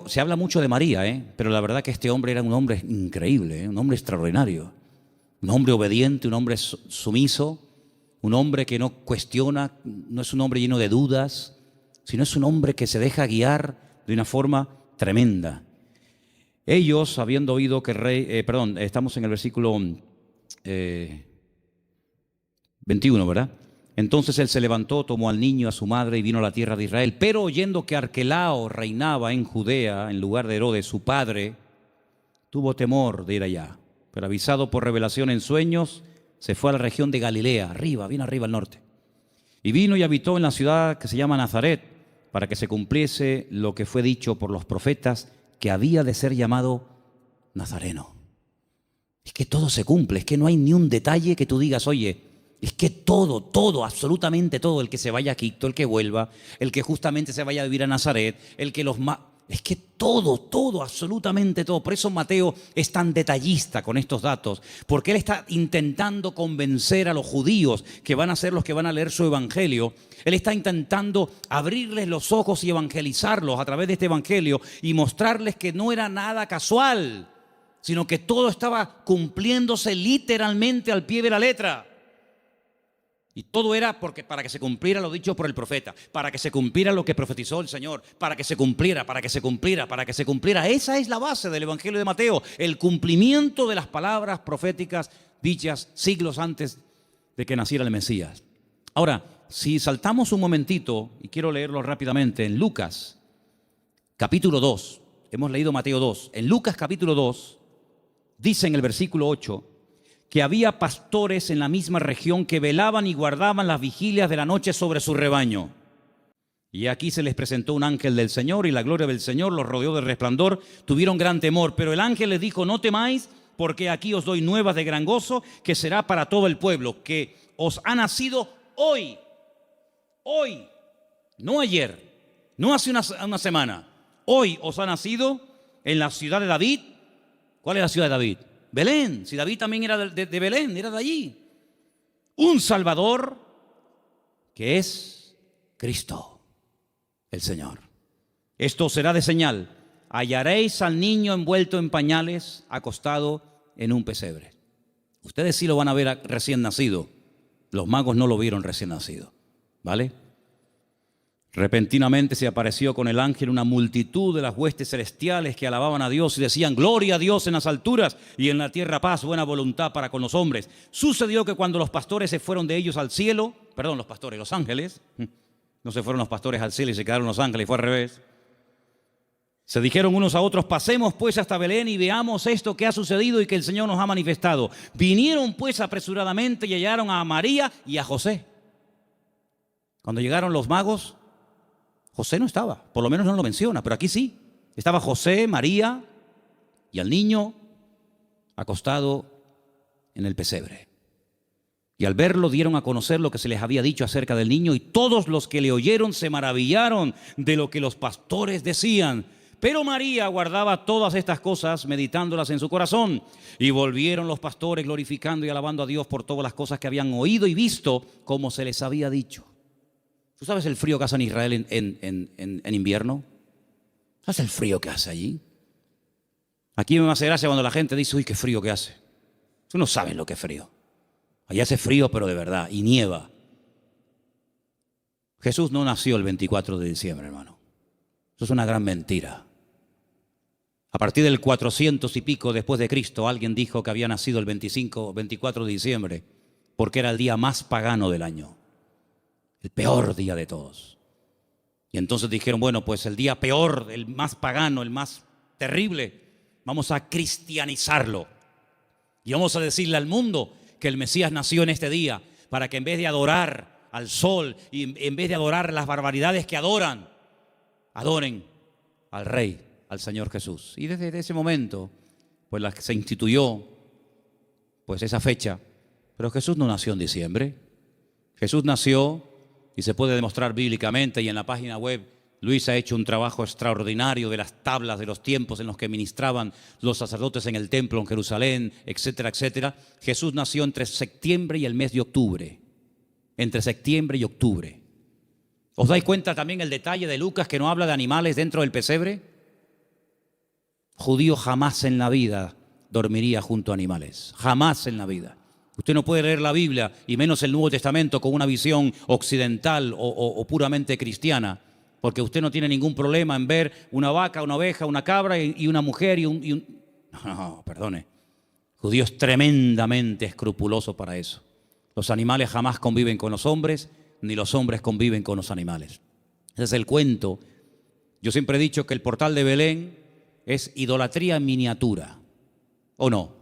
se habla mucho de María, pero la verdad que este hombre era un hombre increíble, un hombre extraordinario, un hombre obediente, un hombre sumiso, un hombre que no cuestiona, no es un hombre lleno de dudas, sino es un hombre que se deja guiar de una forma tremenda. Ellos, habiendo oído que el rey, estamos en el versículo 21, ¿verdad? Entonces él se levantó, tomó al niño, a su madre y vino a la tierra de Israel. Pero oyendo que Arquelao reinaba en Judea en lugar de Herodes, su padre, tuvo temor de ir allá. Pero avisado por revelación en sueños, se fue a la región de Galilea, bien arriba al norte. Y vino y habitó en la ciudad que se llama Nazaret, para que se cumpliese lo que fue dicho por los profetas, que había de ser llamado Nazareno. Es que todo se cumple, es que no hay ni un detalle que tú digas, oye, es que todo, absolutamente todo, el que se vaya a Quito, el que vuelva, el que justamente se vaya a vivir a Nazaret, el que es que todo, absolutamente todo. Por eso Mateo es tan detallista con estos datos, porque él está intentando convencer a los judíos que van a ser los que van a leer su evangelio. Él está intentando abrirles los ojos y evangelizarlos a través de este evangelio y mostrarles que no era nada casual, sino que todo estaba cumpliéndose literalmente al pie de la letra. Y todo era para que se cumpliera lo dicho por el profeta, para que se cumpliera lo que profetizó el Señor, para que se cumpliera. Esa es la base del Evangelio de Mateo, el cumplimiento de las palabras proféticas dichas siglos antes de que naciera el Mesías. Ahora, si saltamos un momentito, y quiero leerlo rápidamente, en Lucas, capítulo 2, hemos leído Mateo 2, en Lucas capítulo 2, dice en el versículo 8, que había pastores en la misma región que velaban y guardaban las vigilias de la noche sobre su rebaño. Y aquí se les presentó un ángel del Señor y la gloria del Señor los rodeó de resplandor. Tuvieron gran temor, pero el ángel les dijo, no temáis, porque aquí os doy nuevas de gran gozo, que será para todo el pueblo, que os ha nacido hoy, no ayer, no hace una semana. Hoy os ha nacido en la ciudad de David. ¿Cuál es la ciudad de David? Belén. Si David también era de Belén, era de allí. Un Salvador que es Cristo, el Señor. Esto será de señal. Hallaréis al niño envuelto en pañales, acostado en un pesebre. Ustedes sí lo van a ver recién nacido. Los magos no lo vieron recién nacido. ¿Vale? Repentinamente se apareció con el ángel una multitud de las huestes celestiales que alababan a Dios y decían, gloria a Dios en las alturas y en la tierra paz, buena voluntad para con los hombres. Sucedió que cuando los pastores se fueron de ellos al cielo, los ángeles, no se fueron los pastores al cielo y se quedaron los ángeles, fue al revés. Se dijeron unos a otros, pasemos pues hasta Belén y veamos esto que ha sucedido y que el Señor nos ha manifestado. Vinieron pues apresuradamente y hallaron a María y a José. Cuando llegaron los magos, José no estaba, por lo menos no lo menciona, pero aquí sí. Estaba José, María y al niño acostado en el pesebre. Y al verlo dieron a conocer lo que se les había dicho acerca del niño y todos los que le oyeron se maravillaron de lo que los pastores decían. Pero María guardaba todas estas cosas, meditándolas en su corazón. Y volvieron los pastores glorificando y alabando a Dios por todas las cosas que habían oído y visto, como se les había dicho. ¿Tú sabes el frío que hace en Israel en invierno? ¿Sabes el frío que hace allí? Aquí me hace gracia cuando la gente dice, uy, qué frío que hace. Tú no sabes lo que es frío. Allá hace frío, pero de verdad, y nieva. Jesús no nació el 24 de diciembre, hermano. Eso es una gran mentira. A partir del 400 y pico después de Cristo, alguien dijo que había nacido el 24 de diciembre, porque era el día más pagano del año. El peor día de todos. Y entonces dijeron, bueno, pues el día peor, el más pagano, el más terrible, vamos a cristianizarlo. Y vamos a decirle al mundo que el Mesías nació en este día, para que en vez de adorar al sol y en vez de adorar las barbaridades que adoran, adoren al Rey, al Señor Jesús. Y desde ese momento, pues se instituyó pues esa fecha. Pero Jesús no nació en diciembre. Jesús nació, y se puede demostrar bíblicamente, y en la página web Luis ha hecho un trabajo extraordinario de las tablas de los tiempos en los que ministraban los sacerdotes en el templo en Jerusalén, etcétera, etcétera. Jesús nació entre septiembre y el mes de octubre. Entre septiembre y octubre. ¿Os dais cuenta también el detalle de Lucas que no habla de animales dentro del pesebre? Judío jamás en la vida dormiría junto a animales. Jamás en la vida. Usted no puede leer la Biblia, y menos el Nuevo Testamento, con una visión occidental o puramente cristiana, porque usted no tiene ningún problema en ver una vaca, una oveja, una cabra y una mujer No, perdone. Judío es tremendamente escrupuloso para eso. Los animales jamás conviven con los hombres, ni los hombres conviven con los animales. Ese es el cuento. Yo siempre he dicho que el portal de Belén es idolatría en miniatura, ¿o no?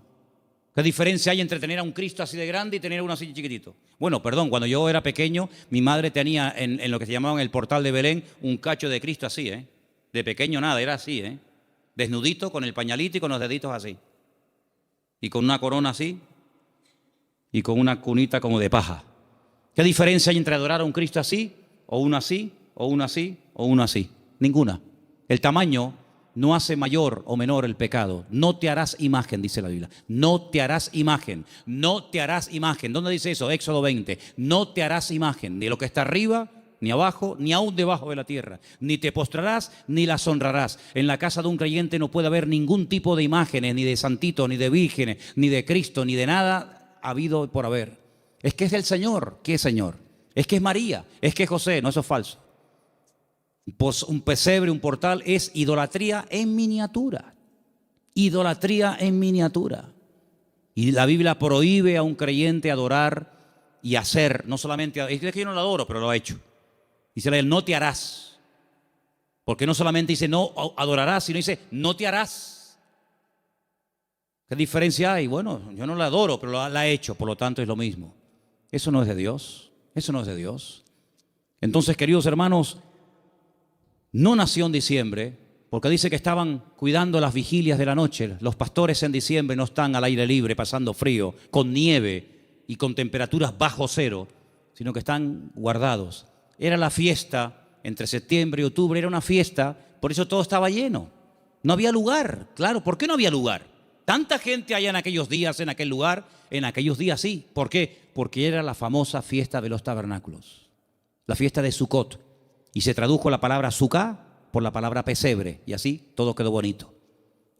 ¿Qué diferencia hay entre tener a un Cristo así de grande y tener uno así chiquitito? Bueno, perdón, cuando yo era pequeño, mi madre tenía en lo que se llamaba el portal de Belén un cacho de Cristo así, De pequeño nada, era así, desnudito, con el pañalito y con los deditos así. Y con una corona así, y con una cunita como de paja. ¿Qué diferencia hay entre adorar a un Cristo así, o uno así, o uno así, o uno así? Ninguna. El tamaño no hace mayor o menor el pecado. No te harás imagen, dice la Biblia. No te harás imagen. No te harás imagen. ¿Dónde dice eso? Éxodo 20. No te harás imagen de lo que está arriba, ni abajo, ni aún debajo de la tierra. Ni te postrarás, ni las honrarás. En la casa de un creyente no puede haber ningún tipo de imágenes, ni de santitos, ni de vírgenes, ni de Cristo, ni de nada habido por haber. Es que es el Señor. ¿Qué es Señor? Es que es María, es que es José. No, eso es falso. Un pesebre, un portal es idolatría en miniatura. Idolatría en miniatura. Y la Biblia prohíbe a un creyente adorar y hacer, no solamente, es que yo no lo adoro, pero lo ha hecho. Dice él, no te harás. Porque no solamente dice no adorarás, sino dice no te harás. ¿Qué diferencia hay? Bueno, yo no la adoro, pero la ha hecho, por lo tanto es lo mismo. Eso no es de Dios. Eso no es de Dios. Entonces, queridos hermanos, no nació en diciembre, porque dice que estaban cuidando las vigilias de la noche. Los pastores en diciembre no están al aire libre, pasando frío, con nieve y con temperaturas bajo cero, sino que están guardados. Era la fiesta, entre septiembre y octubre, era una fiesta, por eso todo estaba lleno. No había lugar, claro. ¿Por qué no había lugar? Tanta gente allá en aquellos días, en aquel lugar, en aquellos días sí. ¿Por qué? Porque era la famosa fiesta de los tabernáculos, la fiesta de Sucot. Y se tradujo la palabra sucá por la palabra pesebre. Y así todo quedó bonito.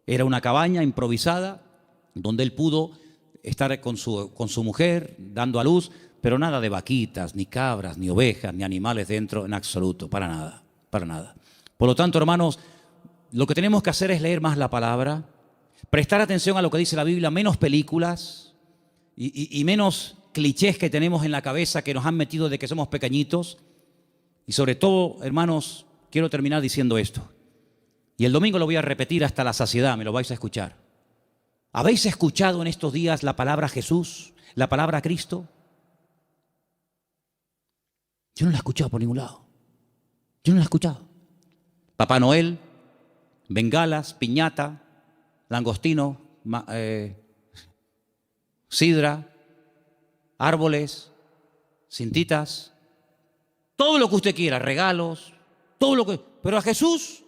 Era una cabaña improvisada donde él pudo estar con su mujer dando a luz, pero nada de vaquitas, ni cabras, ni ovejas, ni animales dentro en absoluto. Para nada, para nada. Por lo tanto, hermanos, lo que tenemos que hacer es leer más la palabra, prestar atención a lo que dice la Biblia, menos películas y menos clichés que tenemos en la cabeza que nos han metido de que somos pequeñitos. Y sobre todo, hermanos, quiero terminar diciendo esto. Y el domingo lo voy a repetir hasta la saciedad, me lo vais a escuchar. ¿Habéis escuchado en estos días la palabra Jesús, la palabra Cristo? Yo no la he escuchado por ningún lado. Yo no la he escuchado. Papá Noel, bengalas, piñata, langostino, sidra, árboles, cintitas, todo lo que usted quiera, regalos, todo lo que... Pero a Jesús,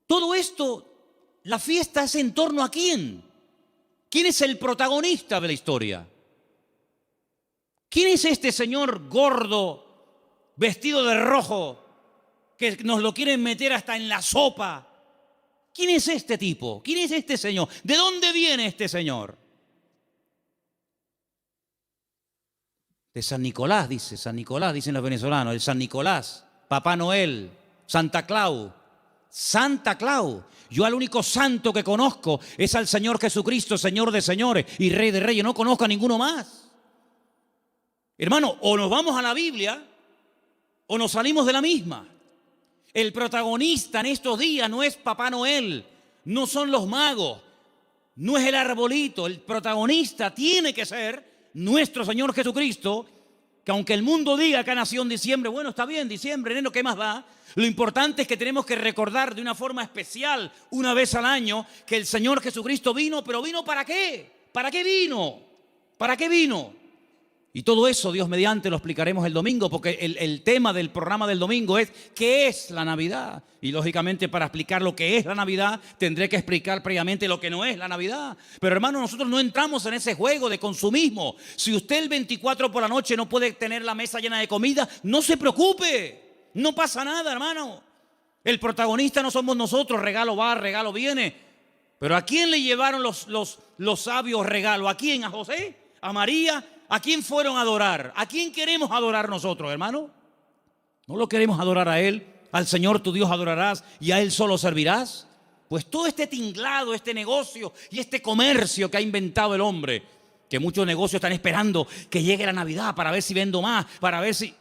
todo esto, la fiesta es en torno a ¿quién? ¿Quién es el protagonista de la historia? ¿Quién es este señor gordo, vestido de rojo, que nos lo quieren meter hasta en la sopa? ¿Quién es este tipo? ¿Quién es este señor? ¿De dónde viene este señor? De San Nicolás, dicen los venezolanos, el San Nicolás, Papá Noel, Santa Claus. Santa Claus. Yo al único santo que conozco es al Señor Jesucristo, Señor de señores y Rey de reyes. No conozco a ninguno más. Hermano, o nos vamos a la Biblia o nos salimos de la misma. El protagonista en estos días no es Papá Noel, no son los magos, no es el arbolito. El protagonista tiene que ser nuestro Señor Jesucristo, que aunque el mundo diga que ha nacido en diciembre, bueno, está bien, diciembre, enero, ¿qué más da? Lo importante es que tenemos que recordar de una forma especial, una vez al año, que el Señor Jesucristo vino, pero ¿vino para qué? ¿Para qué vino? ¿Para qué vino? Y todo eso, Dios mediante, lo explicaremos el domingo, porque el tema del programa del domingo es ¿qué es la Navidad? Y lógicamente para explicar lo que es la Navidad, tendré que explicar previamente lo que no es la Navidad. Pero hermano, nosotros no entramos en ese juego de consumismo. Si usted el 24 por la noche no puede tener la mesa llena de comida, no se preocupe, no pasa nada, hermano. El protagonista no somos nosotros, regalo va, regalo viene. Pero ¿a quién le llevaron los sabios regalos? ¿A quién? ¿A José? ¿A María? ¿A quién fueron a adorar? ¿A quién queremos adorar nosotros, hermano? ¿No lo queremos adorar a Él? ¿Al Señor tu Dios adorarás y a Él solo servirás? Pues todo este tinglado, este negocio y este comercio que ha inventado el hombre, que muchos negocios están esperando que llegue la Navidad para ver si vendo más, para ver si...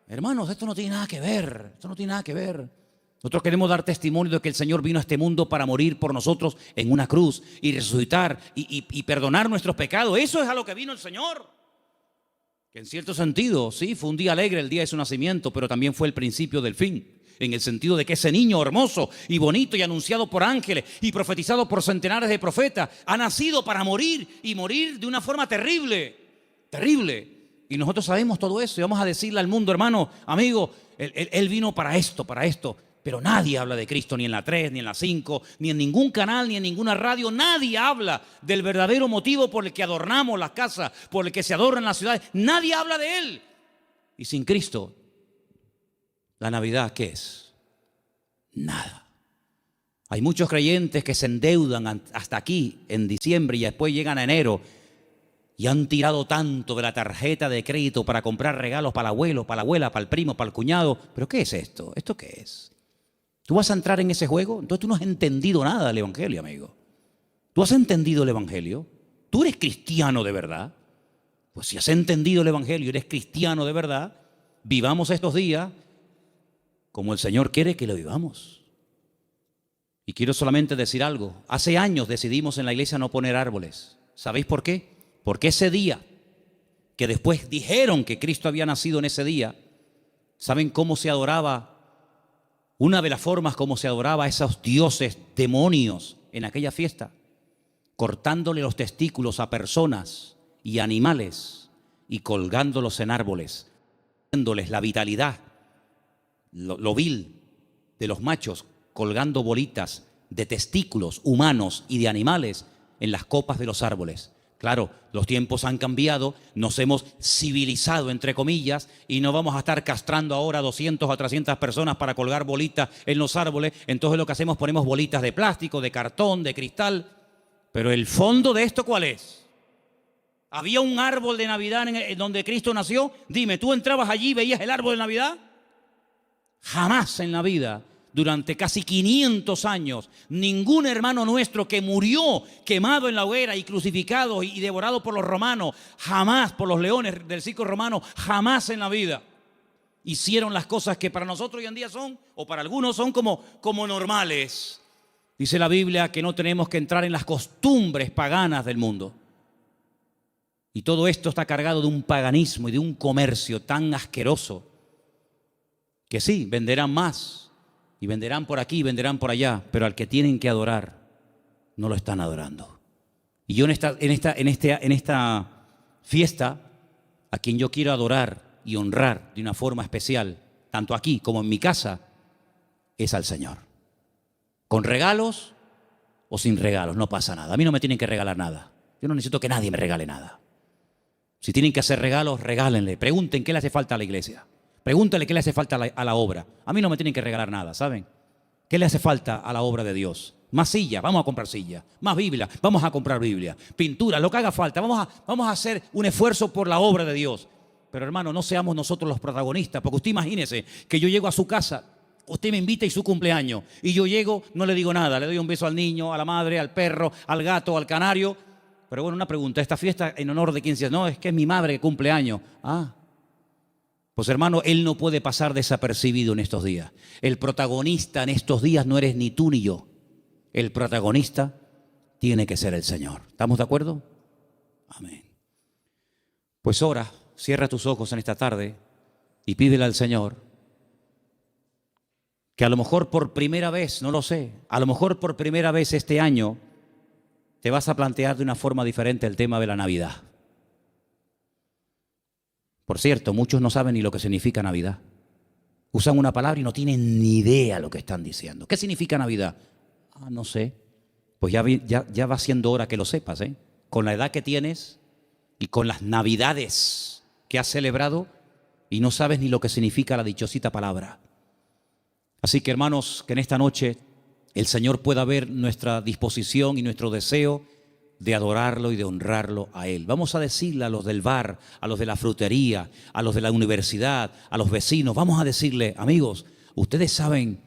Hermanos, esto no tiene nada que ver, esto no tiene nada que ver. Nosotros queremos dar testimonio de que el Señor vino a este mundo para morir por nosotros en una cruz y resucitar y perdonar nuestros pecados. Eso es a lo que vino el Señor. Que en cierto sentido, sí, fue un día alegre el día de su nacimiento, pero también fue el principio del fin. en el sentido de que ese niño hermoso y bonito y anunciado por ángeles y profetizado por centenares de profetas ha nacido para morir y morir de una forma terrible, terrible. Y nosotros sabemos todo eso y vamos a decirle al mundo, hermano, amigo, él vino para esto, pero nadie habla de Cristo, ni en la 3, ni en la 5, ni en ningún canal, ni en ninguna radio. Nadie habla del verdadero motivo por el que adornamos las casas, por el que se adornan las ciudades. Nadie habla de Él. Y sin Cristo, ¿la Navidad qué es? Nada. Hay muchos creyentes que se endeudan hasta aquí, en diciembre, y después llegan a enero, y han tirado tanto de la tarjeta de crédito para comprar regalos para el abuelo, para la abuela, para el primo, para el cuñado. ¿Pero qué es esto? ¿Esto qué es? ¿Tú vas a entrar en ese juego? Entonces tú no has entendido nada del Evangelio, amigo. ¿Tú has entendido el Evangelio? ¿Tú eres cristiano de verdad? Pues si has entendido el Evangelio y eres cristiano de verdad, vivamos estos días como el Señor quiere que lo vivamos. Y quiero solamente decir algo. Hace años decidimos en la iglesia no poner árboles. ¿Sabéis por qué? Porque ese día, que después dijeron que Cristo había nacido en ese día, ¿saben cómo se adoraba? Una de las formas como se adoraba a esos dioses demonios en aquella fiesta, cortándole los testículos a personas y animales y colgándolos en árboles, dándoles la vitalidad, lo vil de los machos, colgando bolitas de testículos humanos y de animales en las copas de los árboles. Claro, los tiempos han cambiado, nos hemos civilizado, entre comillas, y no vamos a estar castrando ahora a 200 o 300 personas para colgar bolitas en los árboles. Entonces lo que hacemos, ponemos bolitas de plástico, de cartón, de cristal. Pero el fondo de esto, ¿cuál es? ¿Había un árbol de Navidad en donde Cristo nació? Dime, ¿tú entrabas allí y veías el árbol de Navidad? Jamás en la vida. Durante casi 500 años, ningún hermano nuestro que murió quemado en la hoguera y crucificado y devorado por los romanos, jamás por los leones del circo romano, jamás en la vida hicieron las cosas que para nosotros hoy en día son, o para algunos son como normales. Dice la Biblia que no tenemos que entrar en las costumbres paganas del mundo. Y todo esto está cargado de un paganismo y de un comercio tan asqueroso que sí, venderán más. Y venderán por aquí, venderán por allá, pero al que tienen que adorar, no lo están adorando. Y yo en esta fiesta, a quien yo quiero adorar y honrar de una forma especial, tanto aquí como en mi casa, es al Señor. Con regalos o sin regalos, no pasa nada. A mí no me tienen que regalar nada. Yo no necesito que nadie me regale nada. Si tienen que hacer regalos, regálenle. Pregunten qué le hace falta a la iglesia. Pregúntale qué le hace falta a la obra. A mí no me tienen que regalar nada, ¿saben? ¿Qué le hace falta a la obra de Dios? Más sillas, vamos a comprar sillas. Más Biblia, vamos a comprar Biblia. Pintura, lo que haga falta. Vamos a hacer un esfuerzo por la obra de Dios. Pero hermano, no seamos nosotros los protagonistas, porque usted imagínese que yo llego a su casa, usted me invita y su cumpleaños, y yo llego, no le digo nada, le doy un beso al niño, a la madre, al perro, al gato, al canario. Pero bueno, una pregunta, ¿esta fiesta en honor de quién se hace? No, es que es mi madre que cumple años. Pues hermano, Él no puede pasar desapercibido en estos días. El protagonista en estos días no eres ni tú ni yo. El protagonista tiene que ser el Señor. ¿Estamos de acuerdo? Amén. Pues ora, cierra tus ojos en esta tarde y pídele al Señor que a lo mejor por primera vez, no lo sé, a lo mejor por primera vez este año te vas a plantear de una forma diferente el tema de la Navidad. Por cierto, muchos no saben ni lo que significa Navidad. Usan una palabra y no tienen ni idea lo que están diciendo. ¿Qué significa Navidad? No sé. Pues ya va siendo hora que lo sepas, ¿eh? Con la edad que tienes y con las Navidades que has celebrado y no sabes ni lo que significa la dichosita palabra. Así que hermanos, que en esta noche el Señor pueda ver nuestra disposición y nuestro deseo de adorarlo y de honrarlo a Él. Vamos a decirle a los del bar, a los de la frutería, a los de la universidad, a los vecinos, vamos a decirle, amigos, ustedes saben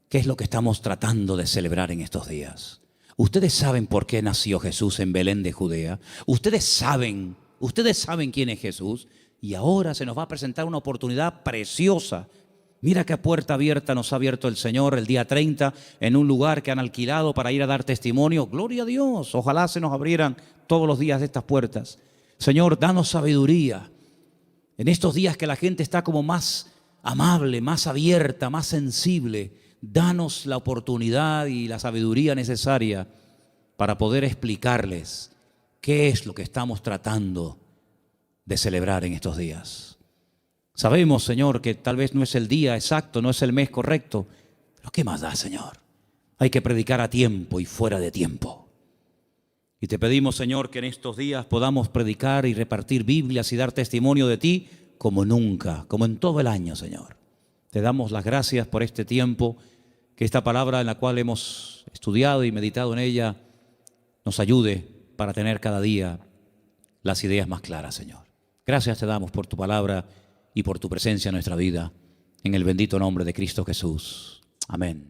qué es lo que estamos tratando de celebrar en estos días. Ustedes saben por qué nació Jesús en Belén de Judea. Ustedes saben quién es Jesús. Y ahora se nos va a presentar una oportunidad preciosa. Mira qué puerta abierta nos ha abierto el Señor el día 30 en un lugar que han alquilado para ir a dar testimonio. Gloria a Dios. Ojalá se nos abrieran todos los días estas puertas. Señor, danos sabiduría. En estos días que la gente está como más amable, más abierta, más sensible. Danos la oportunidad y la sabiduría necesaria para poder explicarles qué es lo que estamos tratando de celebrar en estos días. Sabemos, Señor, que tal vez no es el día exacto, no es el mes correcto, pero ¿qué más da, Señor? Hay que predicar a tiempo y fuera de tiempo. Y te pedimos, Señor, que en estos días podamos predicar y repartir Biblias y dar testimonio de ti como nunca, como en todo el año, Señor. Te damos las gracias por este tiempo, que esta palabra en la cual hemos estudiado y meditado en ella nos ayude para tener cada día las ideas más claras, Señor. Gracias te damos por tu palabra y por tu presencia en nuestra vida. En el bendito nombre de Cristo Jesús. Amén.